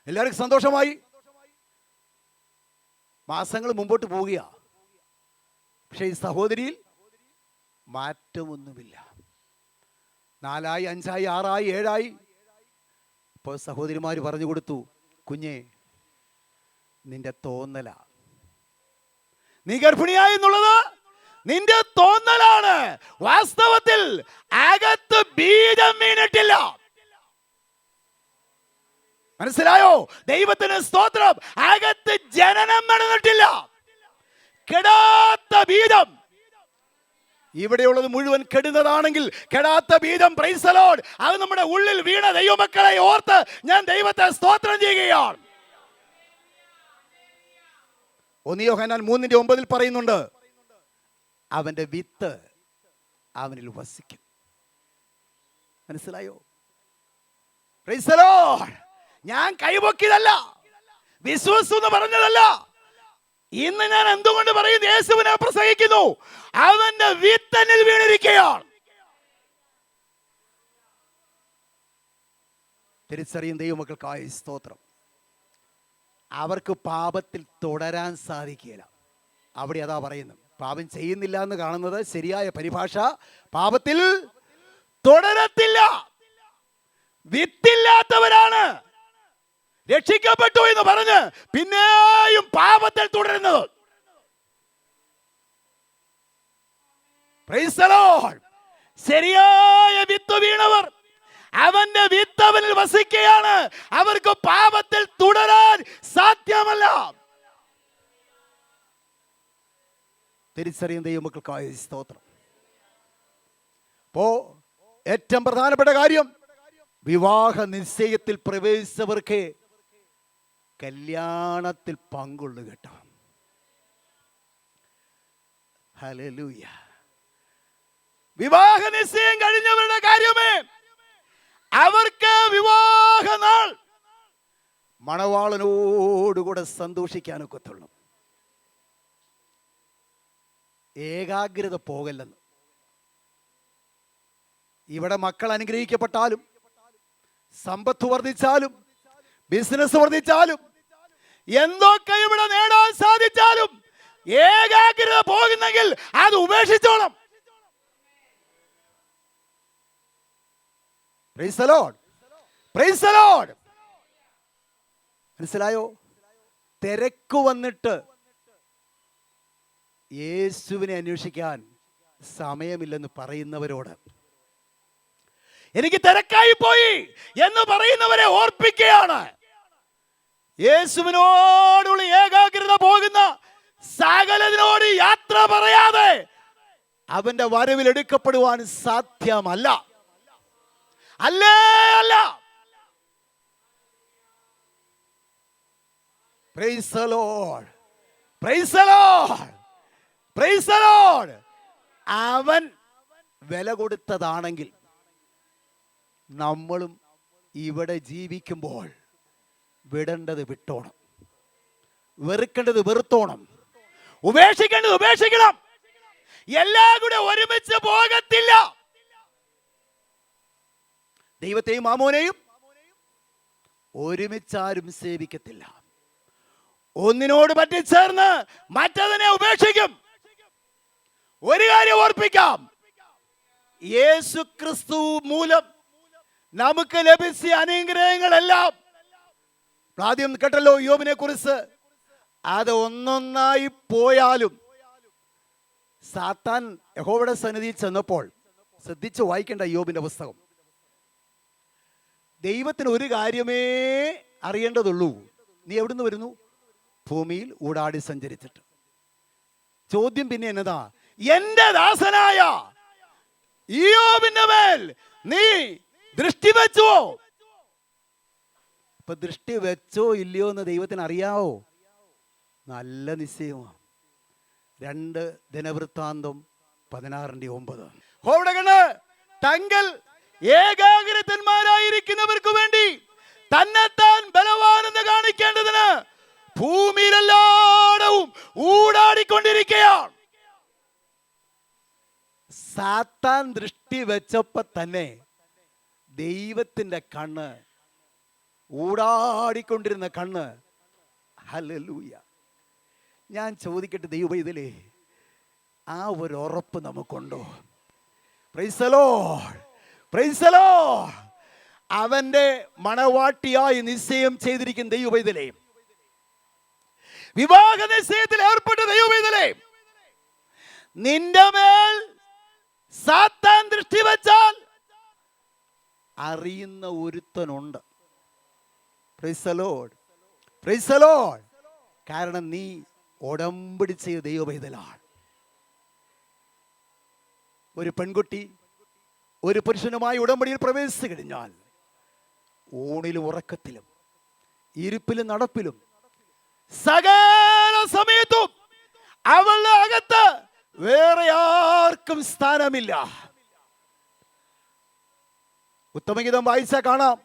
എല്ലാവർക്കും സന്തോഷമായി. മാസങ്ങൾ മുമ്പോട്ട് പോവുക. പക്ഷെ ഈ സഹോദരിയിൽ മാറ്റമൊന്നുമില്ല. 4 ആയി, 5 ആയി, 6 ആയി, 7 ആയി. ഇപ്പോൾ സഹോദരിമാർ പറഞ്ഞു കൊടുത്തു, കുഞ്ഞെ നിന്റെ തോന്നല, നീ ഗർഭിണിയായി എന്നുള്ളത് നിന്റെ തോന്നലാണ്. വാസ്തവത്തിൽ അകത്ത് ബീജം വീണിട്ടില്ല. മനസ്സിലായോ? ദൈവത്തിന് സ്തോത്രം. അകത്ത് ജനനം നടന്നിട്ടില്ല. കെടാത്ത ബീജം. ഇവിടെയുള്ളത് മുഴുവൻ കെടുന്നതാണെങ്കിൽ കെടാത്ത ബീജം, പ്രൈസ് ദി ലോർഡ്, അത് നമ്മുടെ ഉള്ളിൽ വീണ ദൈവമക്കളെ ഓർത്ത് ഞാൻ ദൈവത്തെ സ്തോത്രം ചെയ്യുകയാണ്. 1 യോഹന്നാൻ 3:9 പറയുന്നുണ്ട്, അവന്റെ വിത്ത് അവനിൽ വസിക്കും. മനസ്സിലായോ? Price the Lord. ഞാൻ കൈപൊക്കിയതല്ല, വിശ്വസിച്ചു എന്ന് പറഞ്ഞതല്ല. ഇന്ന് ഞാൻ എന്തുകൊണ്ട് പറയുന്നു? യേശുവിനെ പ്രസംഗിക്കുന്നു. അവന്റെ വിത്ത് എന്നിൽ വീണിരിക്കുകയാണ്. തിരിച്ചറിയും ദൈവമക്കൾക്കായി സ്തോത്രം. അവർക്ക് പാപത്തിൽ തുടരാൻ സാധിക്കില്ല. അവിടെ അതാ പറയുന്നത്, പാപം ചെയ്യുന്നില്ല എന്ന് കാണുന്നത് ശരിയായ പരിഭാഷ, പാപത്തിൽ തുടരത്തില്ല. വിത്തില്ലാത്തവരാണ് രക്ഷിക്കപ്പെട്ടു എന്ന് പറഞ്ഞ് പിന്നെയും പാപത്തിൽ തുടരുന്നത്. Price the Lord. ശരിയായ വിത്ത് വീണവർ, അവന്റെ വിത്ത് അവനിൽ വസിക്കുകയാണ്. അവർക്ക് പാപത്തിൽ തുടരാൻ സാധ്യമല്ല. തിരിച്ചറിയും ദൈവമക്കൾക്കായി സ്തോത്രം. അപ്പോ ഏറ്റവും പ്രധാനപ്പെട്ട കാര്യം, വിവാഹ നിശ്ചയത്തിൽ പ്രവേശിച്ചവർക്ക് കല്യാണത്തിൽ പങ്കുള്ളു കേട്ടോ. ഹല്ലേലൂയ. വിവാഹ നിശ്ചയം കഴിഞ്ഞവരുടെ കാര്യമേ അവർക്ക് വിവാഹ നാൾ മണവാളനോടുകൂടെ സന്തോഷിക്കാനൊക്കത്തുള്ളൂ. ഏകാഗ്രത പോകല്ലെന്ന്. ഇവിടെ മക്കൾ അനുഗ്രഹിക്കപ്പെട്ടാലും, സമ്പത്ത് വർദ്ധിച്ചാലും, ബിസിനസ് വർദ്ധിച്ചാലും, എന്തൊക്കെ ഇവിടെ നേടാൻ സാധിച്ചാലും ഏകാഗ്രത പോകുന്നെങ്കിൽ അത് ഉപേക്ഷിച്ചോണം. Praise the Lord. Praise the Lord. മനസ്സിലായോ? തിരക്ക് വന്നിട്ട് യേശുവിനെ അന്വേഷിക്കാൻ സമയമില്ലെന്ന് പറയുന്നവരോട്, എനിക്ക് തിരക്കായി പോയി എന്ന് പറയുന്നവരെ ഓർപ്പിക്കുകയാണ്, യേശുവിനോടുള്ള ഏകാഗ്രത പോകുന്ന സകലതിനോട് യാത്ര പറയാതെ അവന്റെ വരവിൽ എടുക്കപ്പെടുവാൻ സാധ്യമല്ല. അല്ലേ അല്ല. Price the Lord. Praise the Lord. Praise the Lord. അവൻ വില കൊടുത്തതാണെങ്കിൽ നമ്മളും ഇവിടെ ജീവിക്കുമ്പോൾ വിടേണ്ടത് വിട്ടോണം, വെറുക്കേണ്ടത് വെറുത്തോണം, ഉപേക്ഷിക്കേണ്ടത് ഉപേക്ഷിക്കണം. എല്ലാം കൂടെ ഒരുമിച്ച് പോകത്തില്ല. ദൈവത്തെയും മാമോനെയും ഒരുമിച്ചാരും സേവിക്കത്തില്ല. ഒന്നിനോട് പറ്റിച്ചേർന്ന് മറ്റതിനെ ഉപേക്ഷിക്കും. ഒരു കാര്യം ഓർപ്പിക്കാം, യേശു ക്രിസ്തു മൂലം നമുക്ക് ലഭിച്ച അനുഗ്രഹങ്ങളെല്ലാം, ആദ്യം കേട്ടല്ലോ യോബിനെ കുറിച്ച്, അത് ഒന്നൊന്നായി പോയാലും സാത്താൻ യഹോവയുടെ സന്നിധിയിൽ ചെന്നപ്പോൾ, ശ്രദ്ധിച്ച് വായിക്കേണ്ട യോബിന്റെ പുസ്തകം, ദൈവത്തിന് ഒരു കാര്യമേ അറിയേണ്ടതുള്ളൂ, നീ എവിടുന്ന് വരുന്നു? ഭൂമിയിൽ ഊടാടി സഞ്ചരിച്ചിട്ട്. ചോദ്യം പിന്നെ എന്നതാ? എന്റെ ദാസനായ യോബിന്റെ മേൽ നീ ദൃഷ്ടി വെച്ചോ? ഇപ്പൊ ദൃഷ്ടി വെച്ചോ ഇല്ലയോ എന്ന് ദൈവത്തിന് അറിയാവോ? നല്ല നിശ്ചയമാണ്. 2 ദിനവൃത്താന്തം 16:9. ഹോടകണ് തങ്ങൾ ഏകാഗ്രതന്മാരായിരിക്കുന്നവർക്ക് വേണ്ടി തന്നെത്താൻ ബലവാനെന്ന് കാണിക്കേണ്ടതിന് ഭൂമിയിലെല്ലായിടവും ഊടാടിക്കൊണ്ടിരിക്കുകയാണ്. സാത്താൻ ദൃഷ്ടി വെച്ചപ്പോ തന്നെ ദൈവത്തിന്റെ കണ്ണ്, ഊടാടിക്കൊണ്ടിരുന്ന കണ്ണ്, ഹല്ലേലൂയ. ഞാൻ ചോദിക്കട്ടെ, ദൈവം ഇതിലേ ആ ഒരു ഉറപ്പ് നമുക്കുണ്ടോ? Praise the Lord. Praise the Lord. അവന്റെ മണവാട്ടിയായി നിശ്ചയം ചെയ്തിരിക്കുന്ന ദൈവവേദലേ, വിവാഹ നിശ്ചയത്തിൽ ഏർപ്പെട്ട ദൈവവേദലേ, നിന്റെ മേൽ സാത്താൻ ദൃഷ്ടി വെച്ചാൽ അറിയുന്ന ഒരുത്തനുണ്ട്. Praise the Lord. Praise the Lord. കാരണം നീ ഉടമ്പടി ചെയ്ത ദൈവവേദലാണ്. ഒരു പെൺകുട്ടി ഒരു പുരുഷനുമായി ഉടമ്പടിയിൽ പ്രവേശിച്ചു കഴിഞ്ഞാൽ ഊണിലും ഉറക്കത്തിലും ഇരിപ്പിലും നടപ്പിലും സകല സമയത്തും അവളുടെ അകത്ത് വേറെ ആർക്കും സ്ഥാനമില്ല. ഉത്തമഗീതം വായിച്ചാൽ കാണാം,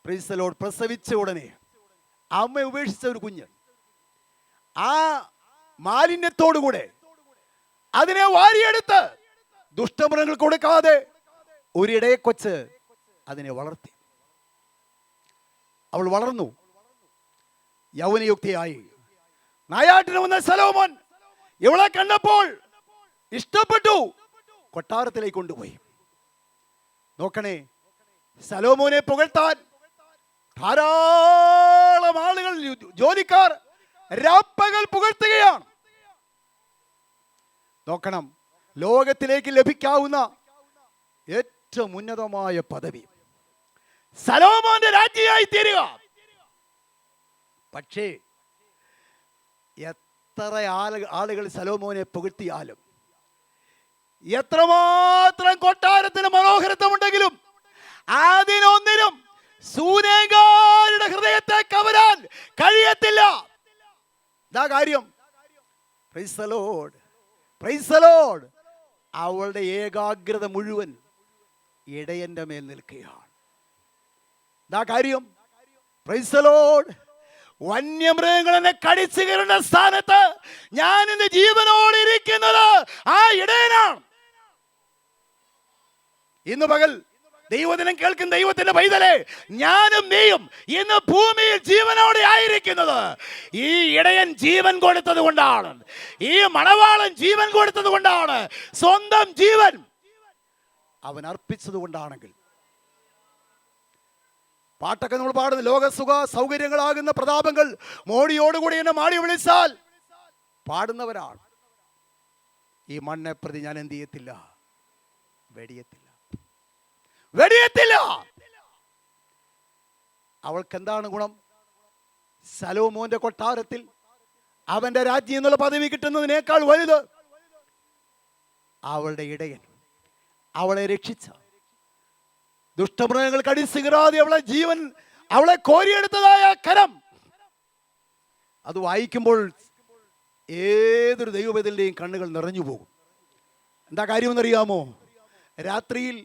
പ്രൈസ് ദി ലോർഡ്, പ്രസവിച്ച ഉടനെ അമ്മ ഉപേക്ഷിച്ച ഒരു കുഞ്ഞ്, ആ മാലിന്യത്തോടുകൂടെ അതിനെ വാരിയെടുത്ത് ദുഷ്ടമൃഗങ്ങൾ കൊടുക്കാതെ ഒരിടയെ കൊച്ച് അതിനെ വളർത്തി. അവൾ വളർന്നു, യൗവനയുക്തിയായി. നായാട്ടിന് വന്ന ശലോമോൻ ഇവളെ കണ്ടപ്പോൾ ഇഷ്ടപ്പെട്ടു, കൊട്ടാരത്തിലേക്ക് കൊണ്ടുപോയി. നോക്കണേ, ശലോമോനെ പുകഴ്ത്താൻ ധാരാളം ആളുകൾ, ജോലിക്കാർ രാപ്പകൽ പുകഴ്ത്തുകയാണ്. നോക്കണം, ലോകത്തിലേക്ക് ലഭിക്കാവുന്ന ഏറ്റവും ഉന്നതമായ പദവി ശലോമോന്റെ രാജ്ഞിയായി തീരുക. പക്ഷേ എത്ര ആളുകൾ ശലോമോനെ പുകഴ്ത്തിയാലും, എത്രമാത്രം കൊട്ടാരത്തിന് മനോഹരത്വമുണ്ടെങ്കിലും, അതിനൊന്നിനും ശൂനേകാരുടെ ഹൃദയത്തെ കവരാൻ കഴിയത്തില്ല. ഇതാ കാര്യം. Price the Lord, praise the Lord. അവളുടെ ഏകാഗ്രത മുഴുവൻ ഇടയന്റെ മേൽ നിൽക്കുകയാണ്. ഇതാ കാര്യം. Price the Lord. വന്യമൃഗങ്ങൾ എന്നെ കടിച്ചു കയറുന്ന സ്ഥാനത്ത് ഞാൻ ഇന്ന് ജീവനോട് ഇരിക്കുന്നത് ആ ഇടയനാണ്. ഇന്ന് പകൽ ദൈവദിനം കേൾക്കുന്ന ദൈവത്തിന്റെ പൈതലേ, ഞാനും നീയും ഇന്ന് ഭൂമിയിൽ ജീവനോടെ ആയിരിക്കുന്നത് ഈ ഇടയൻ ജീവൻ കൊടുത്തത് കൊണ്ടാണ്. ഈ മണവാളൻ ജീവൻ കൊടുത്തത് കൊണ്ടാണ്. സ്വന്തം ജീവൻ അവൻ അർപ്പിച്ചത് കൊണ്ടാണെങ്കിൽ, പാട്ടൊക്കെ നമ്മൾ പാടുന്ന ലോകസുഖ സൗകര്യങ്ങളാകുന്ന പ്രതാപങ്ങൾ മോടിയോടുകൂടി എന്നെ മാടി വിളിച്ചാൽ പാടുന്നവരാണ്. ഈ മണ്ണെ പ്രതി ഞാൻ എന്ത് ചെയ്യത്തില്ല? വെടിയത്തില്ല, വെടിയത്തില്ല. അവൾക്ക് എന്താണ് ഗുണം? ശലോമോന്റെ കൊട്ടാരത്തിൽ അവന്റെ രാജ്യം എന്നുള്ള പദവി കിട്ടുന്നതിനേക്കാൾ വലുത് അവളുടെ ഇടയൻ അവളെ രക്ഷിച്ച, ദുഷ്ടമൃഗങ്ങൾ കടിച്ചു കീറാതെ അവളെ ജീവൻ, അവളെ കോരിയെടുത്തതായ കരം. അത് വായിക്കുമ്പോൾ ഏതൊരു ദൈവവേദനയുടെയും കണ്ണുകൾ നിറഞ്ഞു പോകും. എന്താ കാര്യമെന്നറിയാമോ? രാത്രിയിൽ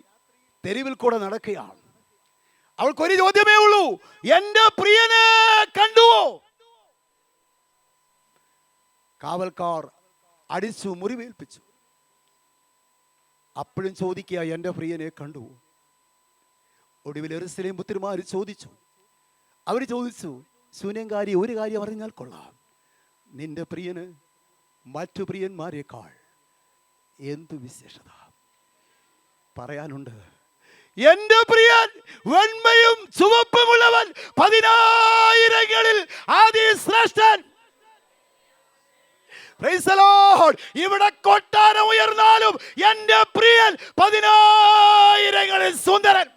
തെരുവിൽ കൂടെ നടക്കുകയാണ്. അവൾക്കൊരു ചോദ്യമേ ഉള്ളൂ, എന്റെ പ്രിയനെ കണ്ടുവോ? കാവൽക്കാർ അടിച്ചു, മുറിവേൽപ്പിച്ചു. അപ്പോഴും ചോദിക്കുക, എന്റെ പ്രിയനെ കണ്ടുവോ? ഒടുവിൽ യെരൂശലേം പുത്രിമാർ ചോദിച്ചു. അവർ ചോദിച്ചു, ശൂന്യംകാരി, ഒരു കാര്യം അറിഞ്ഞാൽ കൊള്ളാം, നിന്റെ പ്രിയന് മറ്റു പ്രിയന്മാരെക്കാൾ എന്തു വിശേഷത പറയാനുണ്ട്? എന്റെ പ്രിയൻ വെണ്മയും ചുവപ്പുമുള്ളവൻ, 10,000ങ്ങളിൽ അതിശ്രേഷ്ഠൻ. Praise the Lord. ഇവിടെ കൊട്ടാരം ഉയർന്നാലും എന്റെ പ്രിയൻ 10,000ങ്ങളിൽ സുന്ദരൻ.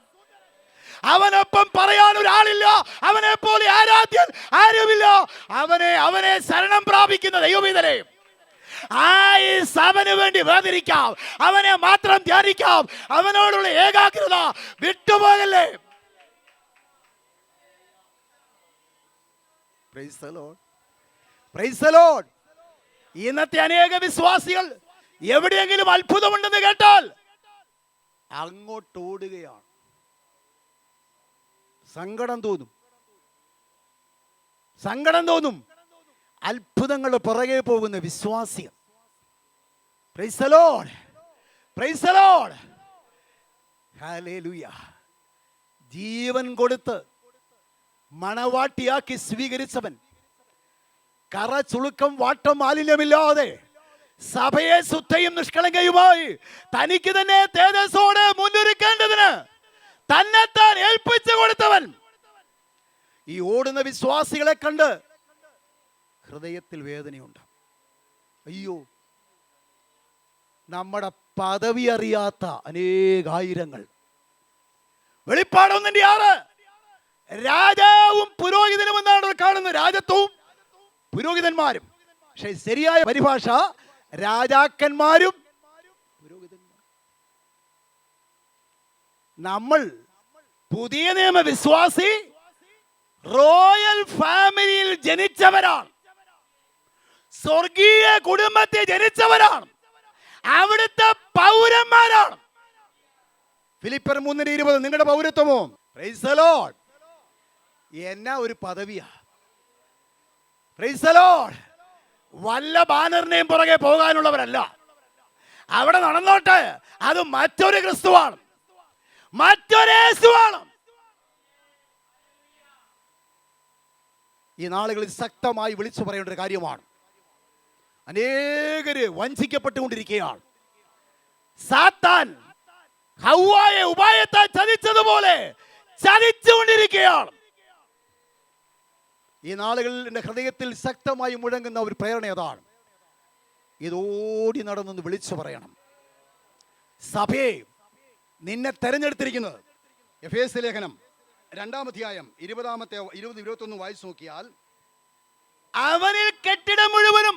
അവനൊപ്പം പറയാൻ ഒരാളില്ല, അവനെ പോലെ ആരാധ്യൻ ആരുമില്ല. അവനെ ശരണം പ്രാപിക്കുന്ന ദൈവമീതരെ അവന് വേണ്ടി വേദനിക്കാം, അവനെ മാത്രം ധ്യാനിക്കാം. അവനോടുള്ള ഏകാഗ്രത വിട്ടുപോകല്ലേ. Praise the Lord, praise the Lord. ഇന്നത്തെ അനേക വിശ്വാസികൾ എവിടെയെങ്കിലും അത്ഭുതമുണ്ടെന്ന് കേട്ടാൽ അങ്ങോട്ട് ഓടുകയാണ്. സങ്കടം തോന്നും, സങ്കടം തോന്നും. അത്ഭുതങ്ങളുടെ പുറകെ പോകുന്ന വിശ്വാസികൾ. Praise the Lord, praise the Lord. Hallelujah. ജീവൻ കൊടുത്ത് മണവാട്ടിയാക്കി സ്വീകരിച്ചവൻ, കറ ചുളുക്കം വാട്ടം മാലിന്യമില്ലാതെ സഭയെ ശുദ്ധയും നിഷ്കളങ്കയുമായി തനിക്ക് തന്നെ തേജസ്സോടെ മുന്നൊരുക്കേണ്ടതിന് തന്നെത്താൻ ഏൽപ്പിച്ചു കൊടുത്തവൻ ഈ ഓടുന്ന വിശ്വാസികളെ കണ്ട് ഹൃദയത്തിൽ വേദനയുണ്ട്. അയ്യോ, നമ്മുടെ പദവി അറിയാത്ത അനേകായിരങ്ങൾ. വെളിപ്പാട് 1:6 രാജാവും പുരോഹിതനും എന്നാണ് കാണുന്നത്. രാജത്വവും പുരോഹിതന്മാരും. പക്ഷെ ശരിയായ പരിഭാഷ രാജാക്കന്മാരും പുരോഹിതന്മാരും. നമ്മൾ പുതിയ നിയമ വിശ്വാസി റോയൽ ഫാമിലിയിൽ ജനിച്ചവരാണ്, സ്വർഗീയ കുടുംബത്തിൽ ജനിച്ചവരാണ്, അവിടുത്തെ പൗരന്മാരാണ്. ഫിലിപ്പിയർ 3:20 നിങ്ങളുടെ പൗരത്വമോ? Price the Lord. എന്നാ ഒരു പദവിയാ! Price the Lord. വല്ല ബാനറിനെയും പുറകെ പോകാനുള്ളവരല്ല. അവിടെ നടന്നോട്ടെ, അത് മറ്റൊരു ക്രിസ്തുവാണ്, മറ്റൊരേസുവാണ്. ഈ നാളുകളിൽ ശക്തമായി വിളിച്ചു പറയേണ്ട ഒരു കാര്യമാണ്. അനേകര് വഞ്ചിക്കപ്പെട്ടുകൊണ്ടിരിക്കുകയാണ്. സാത്താൻ ഹവ്വായെ ഉപായത്താൽ ചതിച്ചതുപോലെ ചതിച്ചുകൊണ്ടിരിക്കുകയാണ്. ഈ നാളുകളിൽ എൻ്റെ ഹൃദയത്തിൽ ശക്തമായി മുഴങ്ങുന്ന ഒരു പ്രേരണ അതാണ്. ഇതോടി നടന്നൊന്ന് വിളിച്ചു പറയണം. സഭയെ നിന്നെ തെരഞ്ഞെടുത്തിരിക്കുന്നത്. എഫേസ്യ ലേഖനം 2-ാം അധ്യായം 20-21 വായിച്ചു നോക്കിയാൽ, അവനിൽ കെട്ടിടം മുഴുവനും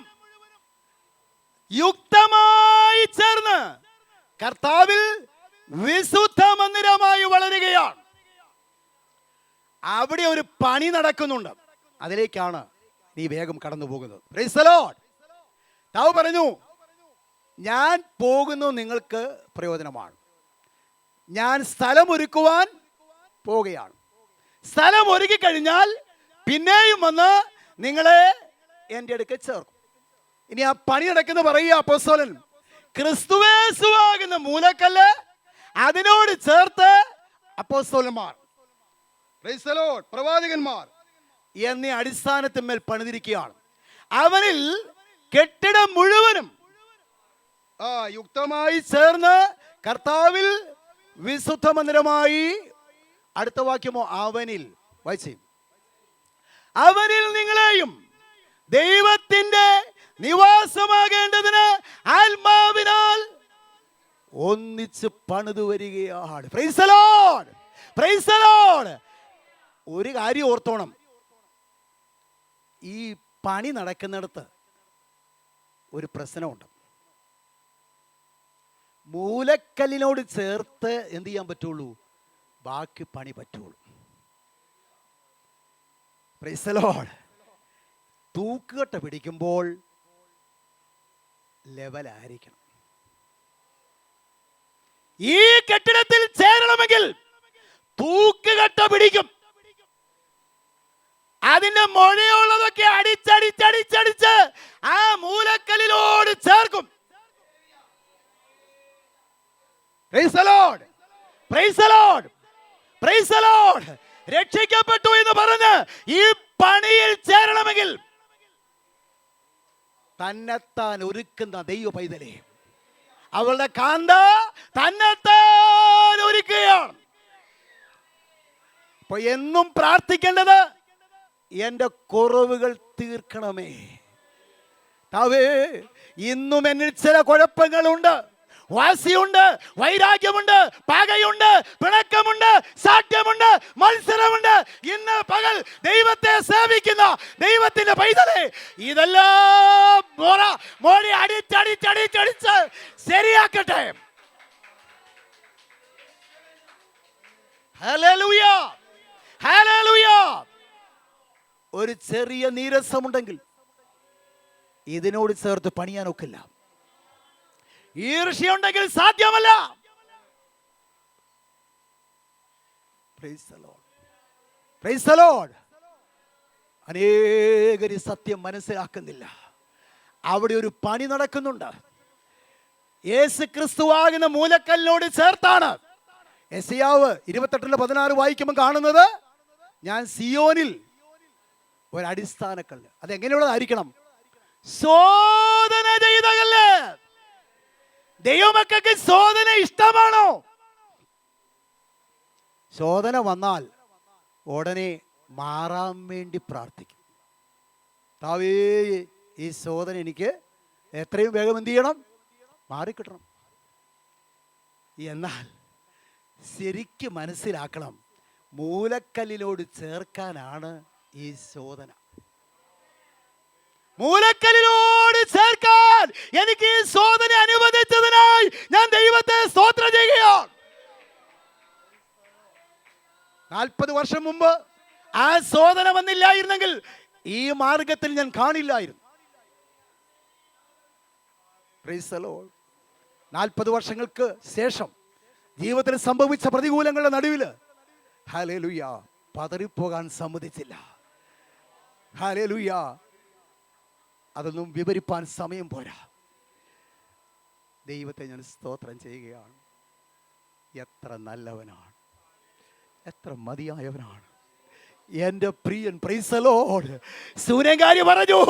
യുക്തമായി ചേർന്ന് കർത്താവിൽ വിശുദ്ധ മന്ദിരമായി വളരുകയാണ്. അവിടെ ഒരു പണി നടക്കുന്നുണ്ട്. അതിലേക്കാണ് നീ വേഗം കടന്നു പോകുന്നത്. Price the Lord. താവ് പറഞ്ഞു, ഞാൻ പോകുന്നു നിങ്ങൾക്ക് പ്രയോജനമാണ്. ഞാൻ സ്ഥലമൊരുക്കുവാൻ പോവുകയാണ്. സ്ഥലം ഒരുക്കി കഴിഞ്ഞാൽ പിന്നെയും വന്ന് നിങ്ങളെ എൻ്റെ അടുക്കൽ ചേർക്കും. ഇനി ആ പണി നടക്കുന്ന പറയുക അപ്പോസ്തലൻ, ക്രിസ്തുവേശുവാകുന്ന മൂലക്കല്ല്, അതിനോട് ചേർത്ത് അപ്പോസ്തലന്മാർ, പ്രൈസ് ദി ലോർഡ്, പ്രവാചകന്മാർ എന്നീ അടിസ്ഥാനത്തിന്മേൽ പണിതിരിക്കുകയാണ്. അവനിൽ കെട്ടിടം മുഴുവനും യുക്തമായി ചേർന്ന് കർത്താവിൽ വിശുദ്ധ മന്ദിരമായി. അടുത്ത വാക്യമോ, അവനിൽ വായിച്ചേ, അവനിൽ നിങ്ങളെയും ദൈവത്തിന്റെ നിവാസമാകേണ്ടതിന് ആത്മാവിനാൽ ഒന്നിച്ച് പണിതു വരികയാണ്. Praise the Lord, praise the Lord. ഒരു കാര്യം ഓർത്തോണം, ഈ പണി നടക്കുന്നിടത്ത് ഒരു പ്രശ്നമുണ്ട്. മൂലക്കല്ലിനോട് ചേർത്ത് എന്ത് ചെയ്യാൻ പറ്റുള്ളൂ? ബാക്കി പണി പറ്റുള്ളൂ. Price the Lord. തൂക്കുകെട്ട പിടിക്കുമ്പോൾ ലെവലായിരിക്കണം. ഈ കെട്ടിടത്തിൽ ചേരണമെങ്കിൽ തൂക്കുകെട്ട പിടിക്കും. അതിന്റെ മൊഴയുള്ളതൊക്കെ അടിച്ചടിച്ചടിച്ചടിച്ച് ആ മൂലക്കല്ലിനോട് ചേർക്കും. Praise the Lord, praise the Lord, praise the Lord. രക്ഷിക്കപ്പെട്ടു എന്ന് പറഞ്ഞ് ഈ പണിയിൽ ചേരണമെങ്കിൽ തന്നെത്താൻ ഒരുക്കുന്ന ദൈവ പൈതലേ, അവളുടെ കാന്ത തന്നെത്താൻ ഒരുക്കുകയാണ്. അപ്പൊ എന്നും പ്രാർത്ഥിക്കേണ്ടത്, എൻ്റെ കുറവുകൾ തീർക്കണമേ. താവേ, ഇന്നും എന്നിൽ ചില കുഴപ്പങ്ങളുണ്ട്, വാശിയുണ്ട്, വൈരാഗ്യമുണ്ട്, പകയുണ്ട്, പിണക്കമുണ്ട്, സാഠ്യമുണ്ട്, മത്സരമുണ്ട്. ഇന്ന് പകൽ ദൈവത്തെ സേവിക്കുന്ന ദൈവത്തിന്റെ പൈതലേ, ഇതെല്ലാം മോടി അടിച്ചടിച്ചടിച്ചടിച്ച് ശരിയാക്കട്ടെ. Hallelujah, hallelujah. ഒരു ചെറിയ നീരസമുണ്ടെങ്കിൽ ഇതിനോട് ചേർത്ത് പണിയാനൊക്കില്ല. ഈർഷ്യയുണ്ടെങ്കിൽ സാധ്യമല്ല. Praise the Lord, praise the Lord. അനേകര് സത്യം മനസ്സിലാക്കുന്നില്ല. അവിടെ ഒരു പണി നടക്കുന്നുണ്ട്. യേശു ക്രിസ്തുവാകുന്ന മൂലക്കല്ലിനോട് ചേർത്താണ്. യെശയ്യാവ് 28:16 വായിക്കുമ്പോൾ കാണുന്നത്, ഞാൻ സിയോനിൽ ഒരടിസ്ഥാനക്കല്ല്. അതെങ്ങനെയുള്ളതായിരിക്കണം? ശോധന ചെയ്ത കല്ല്. ദൈവമക്കൾക്ക് ശോധന ഇഷ്ടമാണോ? ശോധന വന്നാൽ ഉടനെ മാറാൻ വേണ്ടി പ്രാർത്ഥിക്കും. താവേ, ഈ ശോധന എനിക്ക് എത്രയും വേഗം എന്ത് ചെയ്യണം? മാറിക്കിട്ടണം. എന്നാൽ ശരിക്കും മനസ്സിലാക്കണം, മൂലക്കല്ലിനോട് ചേർക്കാനാണ് ഈ ശോധന. മൂലക്കല്ലിനോട് ചേർക്കാൻ എനിക്ക് ഈ ശോധന അനുവദിച്ചതിനായി ഞാൻ ദൈവത്തെ സ്തോത്രം ചെയ്യുകയാണ്. 40 വർഷം മുമ്പ് ആ ശോധന വന്നില്ലായിരുന്നെങ്കിൽ ഈ മാർഗത്തിൽ ഞാൻ കാണില്ലായിരുന്നു. Price the Lord. 40 വർഷങ്ങൾക്ക് ശേഷം ജീവിതത്തിൽ സംഭവിച്ച പ്രതികൂലങ്ങളുടെ നടുവിൽ ഹല്ലേലൂയ പതറിപ്പോകാൻ സമ്മതിച്ചില്ല. ഹല്ലേലൂയ. അതൊന്നും വിവരിപ്പാൻ സമയം പോരാ. ദൈവത്തെ ഞാൻ സ്തോത്രം ചെയ്യുകയാണ്. എത്ര നല്ലവനാണ്, എത്ര മതിയായവനാണ് എൻ്റെ പ്രിയൻ. Praise the Lord. സൂര്യകാരി പറഞ്ഞു,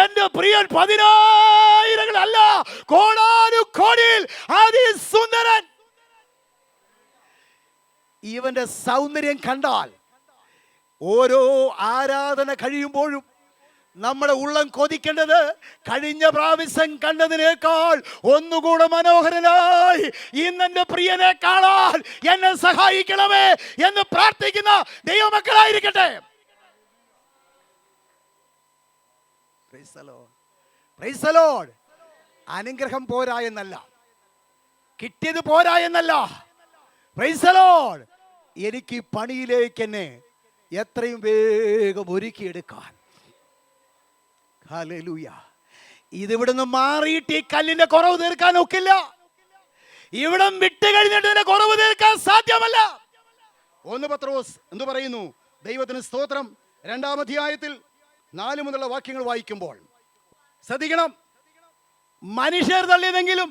എൻ്റെ പ്രിയൻ 10,000-ങ്ങളല്ല, കോടാനുകോടിയിൽ അതിസുന്ദരൻ. ഇവന്റെ സൗന്ദര്യം കണ്ടാൽ ഓരോ ആരാധന കഴിയുമ്പോഴും നമ്മുടെ ഉള്ളം കൊതിക്കേണ്ടത് കഴിഞ്ഞ പ്രാവശ്യം കണ്ടതിനേക്കാൾ ഒന്നുകൂടെ മനോഹരനായി ഇന്നെന്റെ പ്രിയനെ കാണാൻ എന്നെ സഹായിക്കണമേ എന്ന് പ്രാർത്ഥിക്കുന്ന ദൈവമക്കളായിരിക്കട്ടെ. Praise the Lord. Praise the Lord. അനുഗ്രഹം പോരാ എന്നല്ല, കിട്ടിയത് പോരാ എന്നല്ല. Praise the Lord. എനിക്ക് ഈ പണിയിലേക്ക് എന്നെ എത്രയും വേഗം ഒരുക്കിയെടുക്കാൻ. ഹല്ലേലൂയ. ഇതിവിടുന്ന് മാറിയിട്ട് ഈ കല്ലിന്റെ കുറവ് തീർക്കാൻ ഒക്കില്ല. ഇവിടം വിട്ട് കഴിഞ്ഞിട്ട് ഇതിന്റെ കുറവ് തീർക്കാൻ സാധ്യമല്ല. 1 പത്രോസ് എന്തു പറയുന്നു? ദൈവത്തിന് സ്തോത്രം. 2-ാം അധ്യായത്തിൽ 4 മുതലുള്ള വാക്യങ്ങൾ വായിക്കുമ്പോൾ ശ്രദ്ധിക്കണം. മനുഷ്യർ തള്ളിയതെങ്കിലും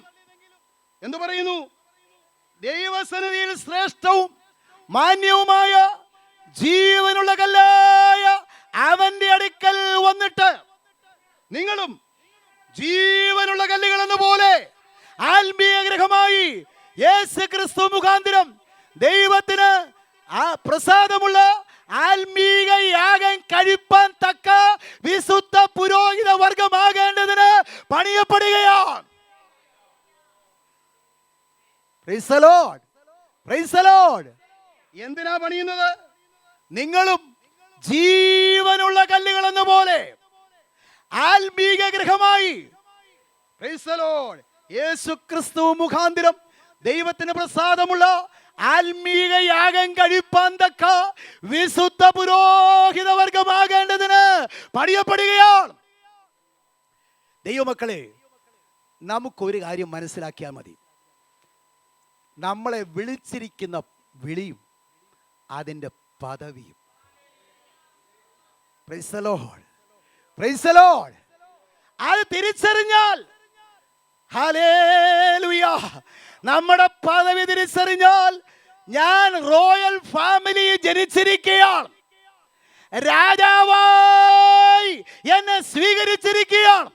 എന്തു പറയുന്നു? ദൈവസന്നിധിയിൽ ശ്രേഷ്ഠവും മാന്യവുമായ ജീവനുള്ള കല്ലായ അവന്റെ അടുക്കൽ വന്നിട്ട് നിങ്ങളും ജീവനുള്ള കല്ലുകൾ എന്ന പോലെ ആത്മീയ ഗ്രഹമായി യേശു ക്രിസ്തു മുഖാന്തരം ദൈവത്തിന് ആ പ്രസാദമുള്ള ആത്മീക യാഗം കഴിപ്പാൻ തക്ക വിശുദ്ധ പുരോഹിത വർഗമാകേണ്ടതിന് പണിയപ്പെടുകയാണ്. Praise the Lord. Praise the Lord. എന്തിനാ പണിയുന്നത്? നിങ്ങളും ജീവനുള്ള കല്ലുകൾ എന്ന പോലെ ആത്മീക ഗ്രഹമായി, പ്രൈസ് ദി ലോർഡ്, യേശു ക്രിസ്തു മുഖാന്തരം ദൈവത്തിന് പ്രസാദമുള്ള ആത്മീക യാഗം കഴിപ്പാൻ തക്ക വിശുദ്ധ പുരോഹിത വർഗമാകേണ്ടതിന് പണിയപ്പെടുകയാണ്. ദൈവമക്കളെ, നമുക്കൊരു കാര്യം മനസ്സിലാക്കിയാൽ മതി. നമ്മളെ വിളിച്ചിരിക്കുന്ന വിളിയും അതിൻ്റെ പദവിയും. Price the Lord. Praise the Lord. അത് തിരിച്ചറിഞ്ഞാൽ, ഹല്ലേലൂയ, നമ്മുടെ പദവി തിരിച്ചറിഞ്ഞാൽ, ഞാൻ റോയൽ ഫാമിലിയിൽ ജനിച്ചിരിക്കുകയാണ്, രാജാവായി എന്നെ സ്വീകരിച്ചിരിക്കുകയാണ്.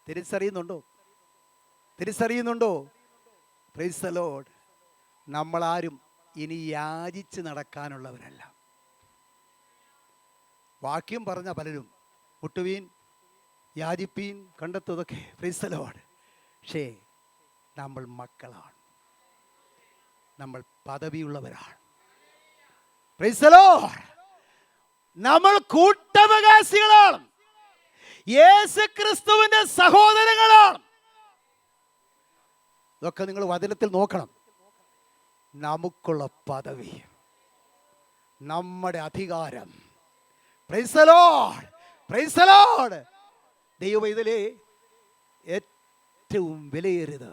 തിരിച്ചറിയുന്നുണ്ടോ? തിരിച്ചറിയുന്നുണ്ടോ? Praise the Lord. നമ്മളാരും ഇനി യാചിച്ച് നടക്കാനുള്ളവരല്ല. വാക്യം പറഞ്ഞ പലരും മുട്ടുവീൻ, യാചിപ്പീൻ, കണ്ടെത്തുന്നതൊക്കെ, പ്രൈസ് ദി ലോർഡ്. പക്ഷേ നമ്മൾ മക്കളാണ്, നമ്മൾ പദവിയുള്ളവരാണ്. Price the Lord. നമ്മൾ കൂട്ടവകാശികളാണ്, യേശു ക്രിസ്തുവിന്റെ സഹോദരങ്ങളാണ്. ഇതൊക്കെ നിങ്ങൾ വചനത്തിൽ നോക്കണം. നമുക്കുള്ള പദവി, നമ്മുടെ അധികാരം. Praise the Lord. Praise the Lord. ദൈവവേദനയിലെ ഏറ്റവും വിലയേറിയത്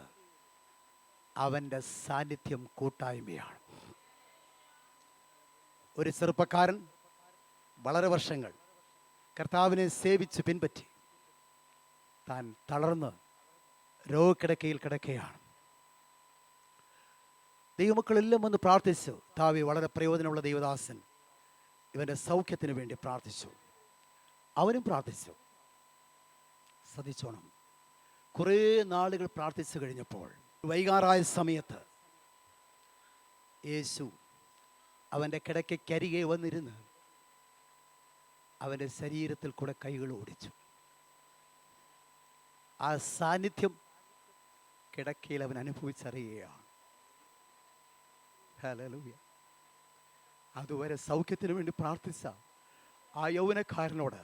അവൻ്റെ സാന്നിധ്യം, കൂട്ടായ്മയാണ്. ഒരു ചെറുപ്പക്കാരൻ വളരെ വർഷങ്ങൾ കർത്താവിനെ സേവിച്ച് പിൻപറ്റി താൻ തളർന്ന് രോഗക്കിടക്കയിൽ കിടക്കുകയാണ്. ദൈവമക്കളെല്ലാം വന്ന് പ്രാർത്ഥിച്ചു. താവി വളരെ പ്രയോജനമുള്ള ദൈവദാസൻ ഇവൻ്റെ സൗഖ്യത്തിന് വേണ്ടി പ്രാർത്ഥിച്ചു. അവനും പ്രാർത്ഥിച്ചു. ശ്രദ്ധിച്ചോണം. കുറേ നാളുകൾ പ്രാർത്ഥിച്ചു കഴിഞ്ഞപ്പോൾ വൈകാറായ സമയത്ത് യേശു അവൻ്റെ കിടക്കയ്ക്കരികെ വന്നിരുന്ന് അവൻ്റെ ശരീരത്തിൽ കൂടെ കൈകൾ ഓടിച്ചു. ആ സാന്നിധ്യം കിടക്കയിൽ അവൻ അനുഭവിച്ചറിയുകയാണ്. ഹല്ലേലൂയ. അതുവരെ സൗഖ്യത്തിന് വേണ്ടി പ്രാർത്ഥിച്ച ആ യൗവനക്കാരനോട്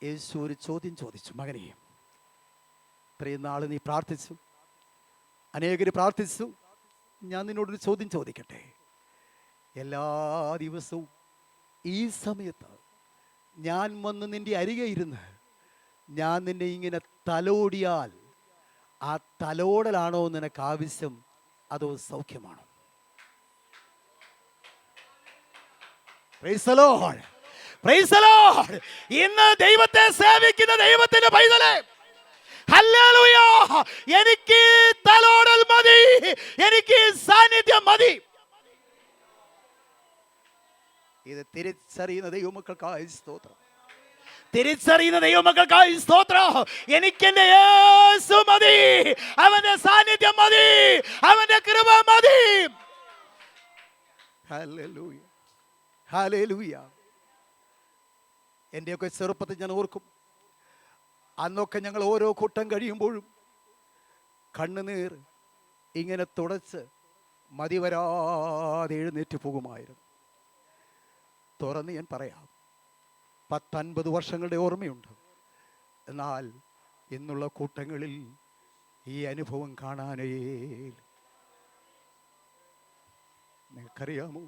യേശു ഒരു ചോദ്യം ചോദിച്ചു. മകനെ, ഇത്രയും നാൾ നീ പ്രാർത്ഥിച്ചു, അനേകർ പ്രാർത്ഥിച്ചു. ഞാൻ നിന്നോടൊരു ചോദ്യം ചോദിക്കട്ടെ. എല്ലാ ദിവസവും ഈ സമയത്ത് ഞാൻ വന്ന് നിൻ്റെ അരികെ ഇരുന്ന് ഞാൻ നിന്നെ ഇങ്ങനെ തലോടിയാൽ ആ തലോടലാണോ നിനക്ക് ആവശ്യം, അതോ സൗഖ്യമാണോ? Praise the Lord. Praise the Lord. ഇന്ന് ദൈവത്തെ സേവിക്കുന്ന ദൈവത്തിന്റെ പൈതലേ, ഹല്ലേലൂയ, എനിക്ക് തലോടൽ മതി, എനിക്ക് സാന്നിധ്യം മതി. ഇത് തിരിച്ചറിയുന്ന ദൈവമക്കൾക്കായി സ്തോത്രം. തിരിച്ചറിയുന്ന ദൈവമക്കൾക്കായി സ്തോത്രം. എനിക്കെന്റെ യേശു മതി, അവന്റെ സാന്നിധ്യം മതി, അവന്റെ കൃപ മതി. Hallelujah, hallelujah. എൻ്റെയൊക്കെ ചെറുപ്പത്തിൽ ഞാൻ ഓർക്കും, അന്നൊക്കെ ഞങ്ങൾ ഓരോ കൂട്ടം കഴിയുമ്പോഴും കണ്ണുനീർ ഇങ്ങനെ തുടച്ച് മതിവരാതെ എഴുന്നേറ്റ് പോകുമായിരുന്നു. തുറന്ന് ഞാൻ പറയാം, 10-50 വർഷങ്ങളുടെ ഓർമ്മയുണ്ട്. എന്നാൽ ഇന്നുള്ള കൂട്ടങ്ങളിൽ ഈ അനുഭവം കാണാനേ. നിങ്ങൾക്കറിയാമോ,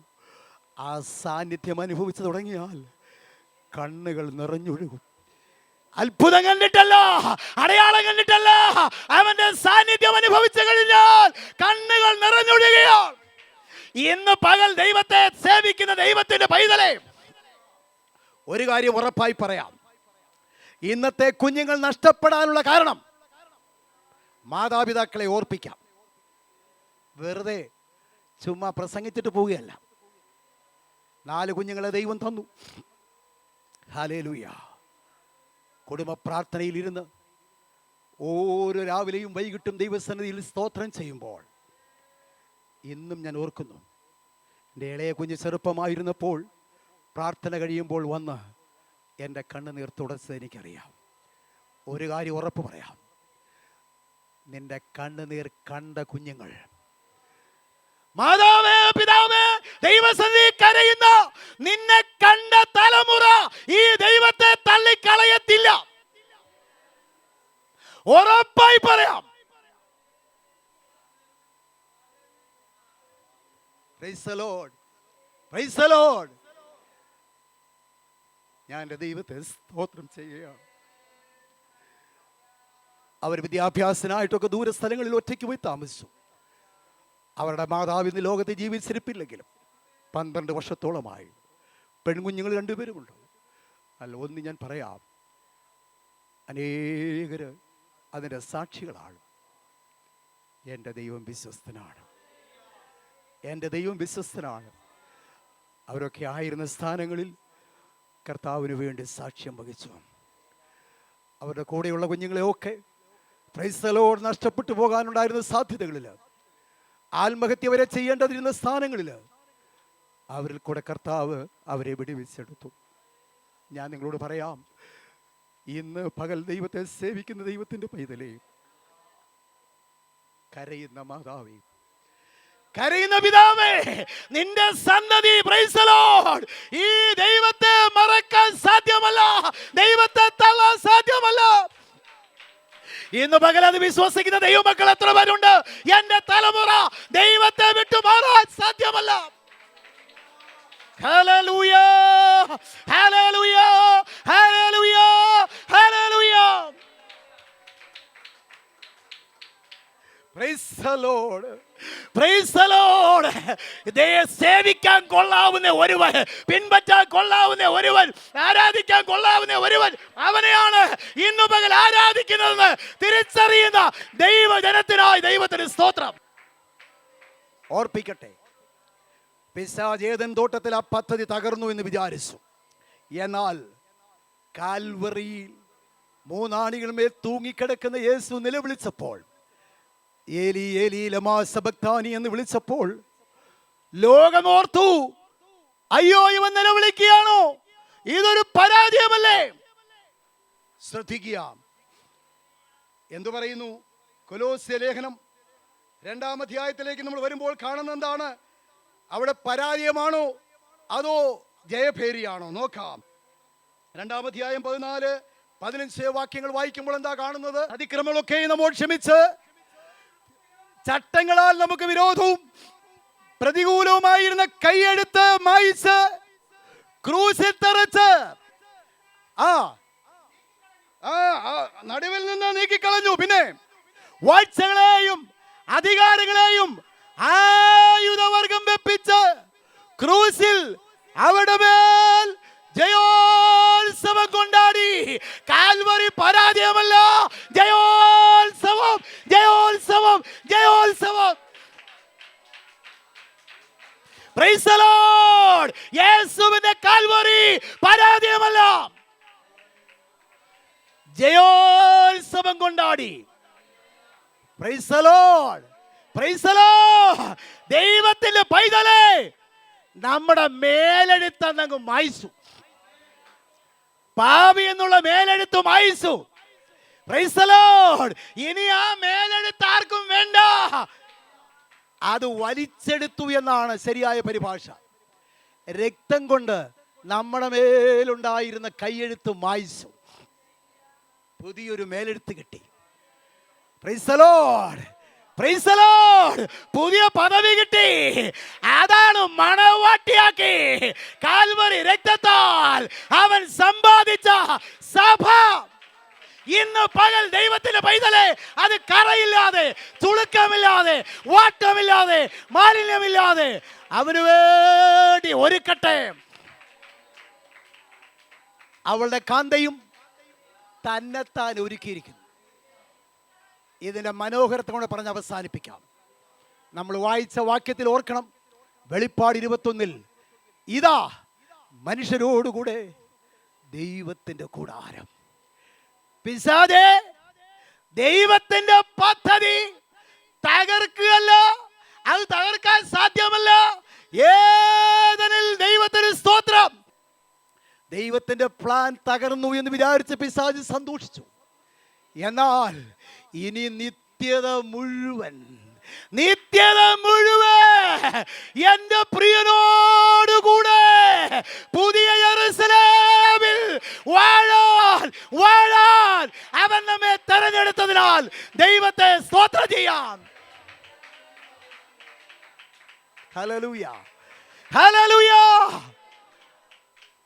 ആ സാന്നിധ്യം അനുഭവിച്ചു തുടങ്ങിയാൽ കണ്ണുകൾ നിറഞ്ഞൊഴുകും. അത്ഭുതം കണ്ടിട്ടല്ല, അടയാളം കണ്ടിട്ടല്ല, അവന്റെ സാന്നിധ്യം അനുഭവിച്ചു കഴിഞ്ഞാൽ കണ്ണുകൾ നിറഞ്ഞൊഴുകുകയാണ്. ഇന്ന് പകൽ ദൈവത്തെ സേവിക്കുന്ന ദൈവത്തിന്റെ പൈതലേ, ഒരു കാര്യം ഉറപ്പായി പറയാം, ഇന്നത്തെ കുഞ്ഞുങ്ങൾ നഷ്ടപ്പെടാനുള്ള കാരണം മാതാപിതാക്കളെ ഓർപ്പിക്കാം. വെറുതെ ചുമ്മാ പ്രസംഗിച്ചിട്ട് പോവുകയല്ല. 4 കുഞ്ഞുങ്ങളെ ദൈവം തന്നു. ഹല്ലേലൂയ. കുടുംബ പ്രാർത്ഥനയിൽ ഇരുന്ന് ഓരോ രാവിലെയും വൈകിട്ടും ദൈവസന്നിധിയിൽ സ്തോത്രം ചെയ്യുമ്പോൾ ഇന്നും ഞാൻ ഓർക്കുന്നു, എൻ്റെ ഇളയ കുഞ്ഞ് ചെറുപ്പമായിരുന്നപ്പോൾ പ്രാർത്ഥന കഴിയുമ്പോൾ വന്ന് എൻ്റെ കണ്ണുനീർ തുടച്ചത് എനിക്കറിയാം. ഒരു കാര്യം ഉറപ്പ് പറയാം, നിന്റെ കണ്ണുനീർ കണ്ട കുഞ്ഞുങ്ങൾ, മാതാവേ പിതാവേ ദൈവസന്നിധി കരയുന്ന നിന്നെ കണ്ട തലമുറ ഈ ദൈവത്തെ തള്ളിക്കളയത്തില്ല. ഉറപ്പായി പറയാം. Price the Lord, praise the Lord. ഞാൻ എൻ്റെ ദൈവത്തെ സ്തോത്രം ചെയ്യുകയാണ്. അവർ വിദ്യാഭ്യാസത്തിനായിട്ടൊക്കെ ദൂര സ്ഥലങ്ങളിൽ ഒറ്റയ്ക്ക് പോയി താമസിച്ചു. അവരുടെ മാതാവ് ഇന്ന് ലോകത്ത് ജീവിച്ചിരിപ്പില്ലെങ്കിലും 12 വർഷത്തോളമായി പെൺകുഞ്ഞുങ്ങൾ 2 പേരുമുണ്ട്. അല്ല, ഒന്ന് ഞാൻ പറയാം, അനേകര് അതിൻ്റെ സാക്ഷികളാണ്. എൻ്റെ ദൈവം വിശ്വസ്തനാണ്, എൻ്റെ ദൈവം വിശ്വസ്തനാണ്. അവരൊക്കെ ആയിരുന്ന സ്ഥാനങ്ങളിൽ കർത്താവിന് വേണ്ടി സാക്ഷ്യം വഹിച്ചു. അവരുടെ കൂടെയുള്ള കുഞ്ഞുങ്ങളെയൊക്കെ പ്രൈസ് ദി ലോർഡ് നഷ്ടപ്പെട്ടു പോകാനുണ്ടായിരുന്ന സാധ്യതകളിൽ, ആത്മഹത്യ വരെ ചെയ്യേണ്ടതിരുന്ന സ്ഥാനങ്ങളിൽ അവരിൽ കൂടെ കർത്താവ് അവരെ വിടുവിച്ചെടുത്തു. ഞാൻ നിങ്ങളോട് പറയാം, ഇന്ന് പകൽ ദൈവത്തെ സേവിക്കുന്ന ദൈവത്തിൻ്റെ പൈതലേ, കരയുന്ന മാതാവേ, കരയുന്ന പിതാവേ, നിന്റെ സന്തതി പ്രൈസ് ദി ലോർഡ് ഈ ദൈവത്തെ മറക്കാൻ സാധ്യമല്ല, ദൈവത്തെ തള്ളാൻ സാധ്യമല്ല. ഇന്ന് പകൽ അത് വിശ്വസിക്കുന്ന ദൈവമക്കൾ എത്ര പേരുണ്ട്? എന്റെ തലമുറ ദൈവത്തെ വിട്ടു മാറാൻ സാധ്യമല്ല. Hallelujah, hallelujah, hallelujah, hallelujah. Price the Lord, praise the Lord. സേവിക്കാൻ കൊള്ളാവുന്ന ഒരുവൻ, പിൻപറ്റാൻ കൊള്ളാവുന്ന ഒരുവൻ, ആരാധിക്കാൻ കൊള്ളാവുന്ന ഒരുവൻ, അവനെയാണ് ഇന്നു പകൽ ആരാധിക്കുന്നതെന്ന് തിരിച്ചറിയുന്ന ദൈവജനത്തിനായി ദൈവത്തിന് സ്തോത്രം. ഓർപ്പിക്കട്ടെ, പിശാച് ഏദൻ തോട്ടത്തിൽ ആ പദ്ധതി തകർന്നു എന്ന് വിചാരിച്ചു. എന്നാൽ കാൽവറിയിൽ 3 ആണികളുമേൽ തൂങ്ങിക്കിടക്കുന്ന യേശു നിലവിളിച്ചപ്പോൾ, ഏലി ഏലി ലമാ സബക്താനി എന്ന് വിളിച്ചപ്പോൾ ലോകമോർത്തു, അയ്യോ ഇവൻ നിലവിളിക്കുകയാണോ, ഇതൊരു പരാജയമല്ലേ? ശ്രദ്ധിക്കുക, എന്തു പറയുന്നു? കൊലോസ്യ ലേഖനം 2-ാം അധ്യായത്തിലേക്ക് നമ്മൾ വരുമ്പോൾ കാണുന്ന എന്താണ്? അവിടെ പരാജയമാണോ അതോ ജയഭേരിയാണോ? നോക്കാം. 2-ാം അധ്യായം 14-15 വാക്യങ്ങൾ വായിക്കുമ്പോൾ എന്താ കാണുന്നത്? അതിക്രമങ്ങളൊക്കെ നമ്മോട് ക്ഷമിച്ച് ചട്ടങ്ങളാൽ നമുക്ക് വിരോധവും പ്രതികൂലവുമായിരുന്ന കൈയെടുത്ത് മായിച്ച് ക്രൂശിൽ തറച്ച് നടുവിൽ നിന്ന് നീക്കിക്കളഞ്ഞു. പിന്നെ വാഴ്ചകളെയും അധികാരങ്ങളെയും ആയുധവർഗം വെപ്പിച്ച് ക്രൂശിൽ അവിടെ മേൽ ജയോത്സവം കൊണ്ടാടി. കാൽവറി പരാജയമല്ല, ജയോത്സവം, ജയോത്സവം, ജയോത്സവം. Praise the Lord. യേശുവിന്റെ Calvary പരാജയമല്ല, ജയോത്സവം കൊണ്ടാടി. Praise the Lord. Praise the Lord. ദൈവത്തിന്റെ പൈതലേ, നമ്മുടെ മേലെഴുത്തങ്ങ് മായ്ച്ചു. പാപി എന്നുള്ള മേലെഴുത്ത് മായ്ച്ചു. Praise the Lord. ഇനി ആ മേലെഴുത്ത് ആർക്കും വേണ്ട, അത് വലിച്ചെടുത്തു എന്നാണ് ശരിയായ പരിഭാഷ. രക്തം കൊണ്ട് നമ്മുടെ മേലുണ്ടായിരുന്ന കൈയെഴുത്ത് മായ്ച്ചു, പുതിയൊരു മേലെഴുത്ത് കിട്ടി. Praise the Lord. Praise the Lord. പുതിയ പദവി കിട്ടി. അതാണ് മണവാട്ടിയാക്കി കാൽവരി രക്തത്താൽ അവൻ സമ്പാദിച്ച സഭ. ഇന്ന് പകൽ ദൈവത്തിന്റെ പൈതലേ, അത് കറയില്ലാതെ, തുളുക്കമില്ലാതെ, വാട്ടമില്ലാതെ, മാലിന്യമില്ലാതെ അവന് വേണ്ടി ഒരുക്കട്ടെ. അവളുടെ കാന്തയും തന്നെത്താൻ ഒരുക്കിയിരിക്കുന്നു. ഇതിന്റെ മനോഹരത്തോടെ പറഞ്ഞ് അവസാനിപ്പിക്കാം. നമ്മൾ വായിച്ച വാക്യത്തിൽ ഓർക്കണം, വെളിപ്പാട് 21-ൽ ഇതാ മനുഷ്യരോടുകൂടെ ദൈവത്തിന്റെ കൂടാരം. പിശാചേ, ദൈവത്തിന്റെ പദ്ധതി തകർക്കുകയല്ല, അത് തകർക്കാൻ സാധ്യമല്ല. ഏദനിൽ ദൈവത്തിന് സ്തോത്രം. ദൈവത്തിന്റെ പ്ലാൻ തകർന്നു എന്ന് വിചാരിച്ച് പിശാച് സന്തോഷിച്ചു. എന്നാൽ ഇനി നിത്യത മുഴുവൻ എന്റെ പ്രിയനോടുകൂടെ പുതിയ യെരൂശലേമിൽ വാഴാൻ അവൻ നമ്മെ തെരഞ്ഞെടുത്തതിനാൽ ദൈവത്തെ സ്തോത്രം ചെയ്യാം. Hallelujah, hallelujah.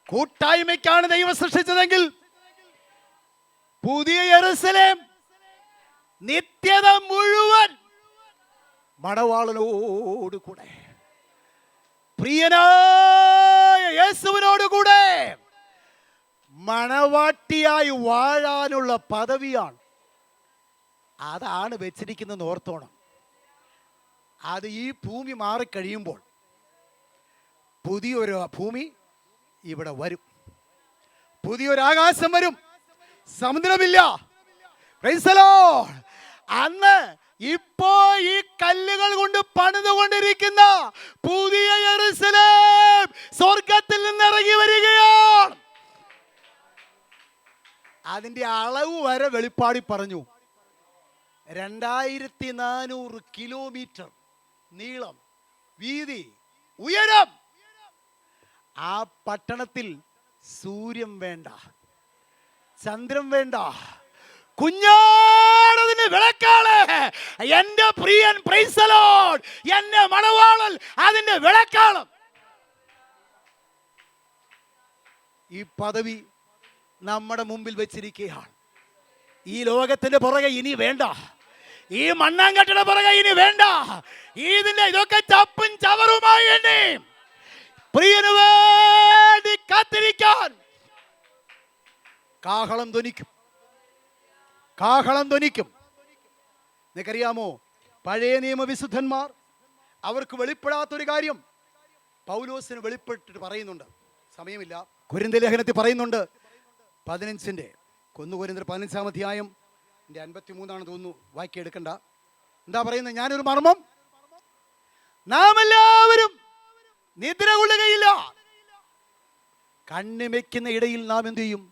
കൂട്ടായ്മയ്ക്കാണ് ദൈവം സൃഷ്ടിച്ചതെങ്കിൽ പുതിയ യെരൂശലേം നിത്യത മുഴുവൻ മണവാളനോടുകൂടെ, പ്രിയനായ യേശുവിനോടുകൂടെ മണവാട്ടിയായി വാഴാനുള്ള പദവിയാണ്. അതാണ് വെച്ചിരിക്കുന്നത് ഓർത്തോണം. അത് ഈ ഭൂമി മാറിക്കഴിയുമ്പോൾ പുതിയൊരു ഭൂമി ഇവിടെ വരും, പുതിയൊരു ആകാശം വരും, സമുദ്രമില്ല. Praise the Lord. അന്ന് ഇപ്പോ ഈ കല്ലുകൾ കൊണ്ട് പണിതുകൊണ്ടിരിക്കുന്ന പുതിയ യെരൂശലേം സ്വർഗത്തിൽ നിന്ന് ഇറങ്ങി വരികയാണ്. അതിന്റെ അളവ് വരെ വെളിപ്പാടി പറഞ്ഞു. 2400 കിലോമീറ്റർ നീളം, വീതി, ഉയരം. ആ പട്ടണത്തിൽ സൂര്യൻ വേണ്ട, ചന്ദ്രൻ വേണ്ട, കുഞ്ഞാടതിന് വിളക്കാണ്. എന്റെ പ്രിയൻ, പ്രൈസ് ദി ലോർഡ്, എന്റെ മണവാളൻ അതിന്റെ വിളക്കാണ്. ഈ പദവി നമ്മുടെ മുമ്പിൽ വെച്ചിരിക്കുകയാണ്. ഈ ലോകത്തിന്റെ പുറകെ ഇനി വേണ്ട, ഈ മണ്ണാങ്കട്ടയുടെ പുറകെ ഇനി വേണ്ട. ഇതൊക്കെ ചപ്പും ചവറുമായി എണ്ണി പ്രിയന് വേണ്ടി കാത്തിരിക്കാൻ കാഹളം ധ്വനിക്കും, കാഹളം ധ്വനിക്കും. നിനക്കറിയാമോ, പഴയ നിയമവിശുദ്ധന്മാർ അവർക്ക് വെളിപ്പെടാത്തൊരു കാര്യം പൗലോസിന് വെളിപ്പെട്ടിട്ട് പറയുന്നുണ്ട്. സമയമില്ല. കൊരിന്ത്യർ ലേഖനത്തിൽ പറയുന്നുണ്ട്, 1 കൊരിന്ത്യർ 15-ാം അധ്യായം 53 തോന്നുന്നു, വാക്യം എടുക്കണ്ട. എന്താ പറയുന്നത്? ഞാനൊരു മർമ്മം, നാം എല്ലാവരും നിദ്ര കൊള്ളുകയില്ല, കണ്ണിമയ്ക്കുന്ന ഇടയിൽ നാം എന്ത് ചെയ്യും?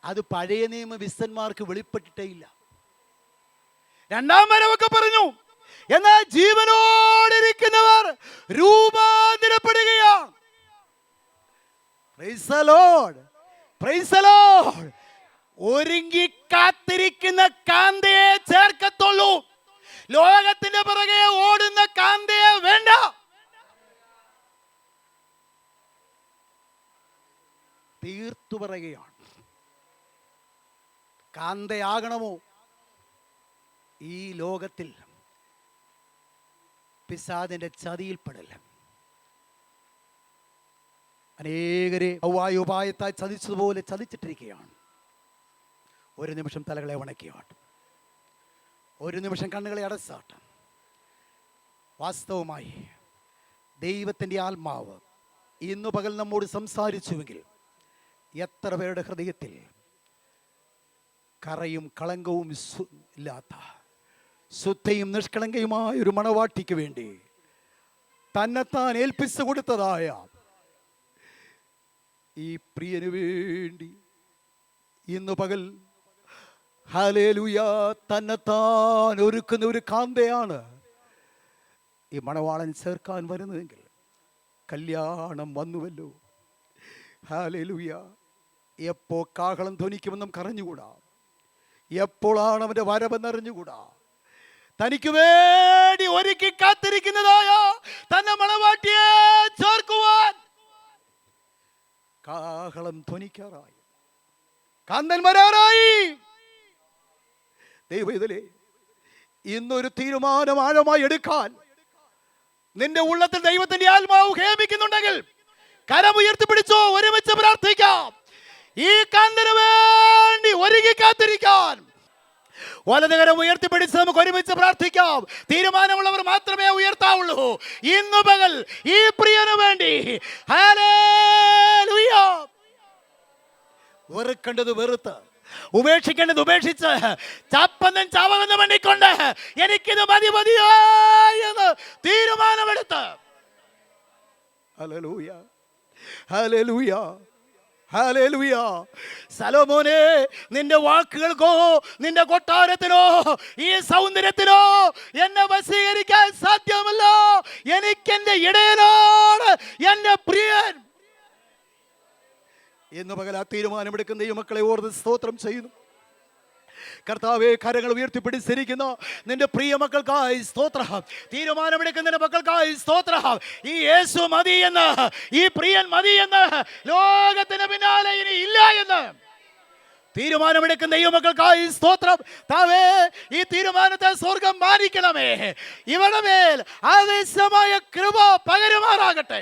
അത് പഴയ നിയമ വിശുദ്ധന്മാർക്ക് വെളിപ്പെട്ടിട്ടേ ഇല്ല. 2-ാം വരവൊക്കെ പറഞ്ഞു, എന്നാൽ ജീവനോടിരിക്കുന്നവർ രൂപാന്തരപ്പെടുകയാണ്. Praise the Lord, praise the Lord. ഒരുങ്ങി കാത്തിരിക്കുന്ന കാന്തയെ ചേർക്കത്തുള്ളൂ, ലോകത്തിന്റെ പുറകെ ഓടുന്ന കാന്തയെ വേണ്ട. തീർത്തു പറയുകയാണ്, കാന്തയാകണമോ ഈ ലോകത്തിൽ പിശാചിന്റെ ചതിയിൽപ്പെടൽ. അനേകരെ ഉപായത്തായി ചതിച്ചതുപോലെ ചതിച്ചിട്ടിരിക്കുകയാണ്. ഒരു നിമിഷം തലകളെ വണക്കിയാട്ട്. ഒരു നിമിഷം കണ്ണുകളെ അടച്ചാട്ടെ. വാസ്തവമായി ദൈവത്തിൻ്റെ ആത്മാവ് ഇന്നു പകൽ നമ്മോട് സംസാരിച്ചുവെങ്കിൽ എത്ര പേരുടെ ഹൃദയത്തിൽ കറയും കളങ്കവും ഇല്ലാത്ത ശുദ്ധയും നിഷ്കളങ്കയുമായ ഒരു മണവാട്ടിക്ക് വേണ്ടി തന്നെത്താൻ ഏൽപ്പിച്ചു കൊടുത്തതായ ഈ പ്രിയന് വേണ്ടി ഇന്നു പകൽ ഹല്ലേലൂയ തന്നെത്താൻ ഒരുക്കുന്ന ഒരു കാന്തയാണ് ഈ മണവാളൻ ചേർക്കാൻ വരുന്നതെങ്കിൽ കല്യാണം വന്നുവല്ലോ. ഹല്ലേലൂയ. എപ്പോ കാഹളം ധ്വനിക്കുമെന്നും കറിഞ്ഞുകൂടാ, എപ്പോഴാണ് അവന്റെ വരവെന്നറിഞ്ഞുകൂടാ. തനിക്ക് വേണ്ടി ഒരുക്കി കാത്തിരിക്കുന്നതായ തന്നെ മണവാട്ടിയെ ചേർക്കുവാൻ കാഹളം ധ്വനിക്കാറായി, കാന്തൻ വരാറായി. ദൈവത്തിലെ ഇന്നൊരു തീരുമാനം ആഴമായി എടുക്കാൻ നിന്റെ ഉള്ളത്തിൽ ദൈവത്തിന്റെ ആത്മാവ് ഹേമിക്കുന്നുണ്ടെങ്കിൽ കരമുയർത്തിപ്പിടിച്ചോ, ഒരുമിച്ച് പ്രാർത്ഥിക്കാം. ഈ കാന്തന് വേണ്ടി ഒരുങ്ങി കാത്തിരിക്കാൻ വലതുകരം ഉയർത്തിപ്പിടിച്ച് നമുക്ക് ഒരുമിച്ച് പ്രാർത്ഥിക്കാം. തീരുമാനമുള്ളവർ മാത്രമേ ഉയർത്താവുള്ളൂ. ഇന്നു പകൽ ഈ പ്രിയന് വേണ്ടി ഹല്ലേലൂയ. വെറുക്കേണ്ടത് വെറുത്ത്, ഉപേക്ഷിക്കേണ്ടത് ഉപേക്ഷിച്ച്, ചപ്പന്നും ചവകുന്ന മണ്ണിക്കൊണ്ട് എനിക്കിത് മതിയായെന്ന് തീരുമാനമെടുത്ത് ഹല്ലേലൂയ, ഹല്ലേലൂയ, ഹല്ലേലൂയ. സലോമോനെ, നിന്റെ വാക്കുകൾക്കോ നിന്റെ കൊട്ടാരത്തിനോ ഈ സൗന്ദര്യത്തിനോ എന്നെ വശീകരിക്കാൻ സാധ്യമല്ല. എനിക്കെന്റെ ഇടയനോട് എന്റെ പ്രിയൻ. ഇന്ന് പകൽ ആ തീരുമാനമെടുക്കുന്ന ഈ മക്കളെ ഓർത്ത് സ്തോത്രം ചെയ്യുന്നു. കർത്താവേ, കരങ്ങൾ ഉയർത്തിപ്പിടിച്ചിരിക്കുന്ന നിന്റെ പ്രിയ മക്കൾക്കായി സ്തോത്രം. തീരുമാനമെടുക്കുന്ന മക്കൾക്കായി സ്തോത്രം. ഈ യേശു മതി എന്ന്, ഈ പ്രിയൻ മതി എന്ന്, ലോകത്തിന് പിന്നാലെ ഇനി ഇല്ല എന്ന് തീരുമാനമെടുക്കുന്ന ദൈവമക്കൾക്കായി സ്തോത്രം. താവേ, ഈ തീരുമാനത്തെ സ്വർഗം മാനിക്കണമേ. ഇവരുടെ മേൽ ആവേശമായ കൃപ പകരുമാറാകട്ടെ.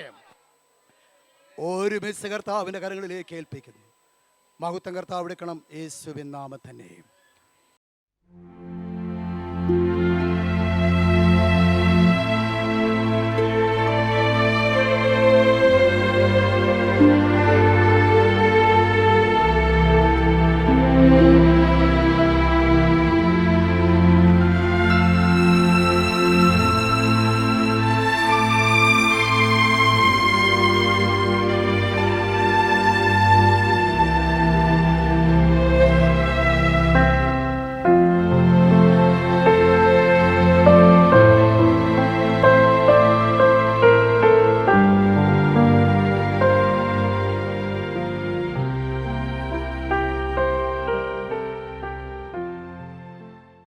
ഒരുമിച്ച് കർത്താവിന്റെ കരങ്ങളിലേക്ക് ഏൽപ്പിക്കുന്നു. മഹത്വം കർത്താവ് എടുക്കണം, യേശുവിൻ നാമത്തിൽ തന്നെ.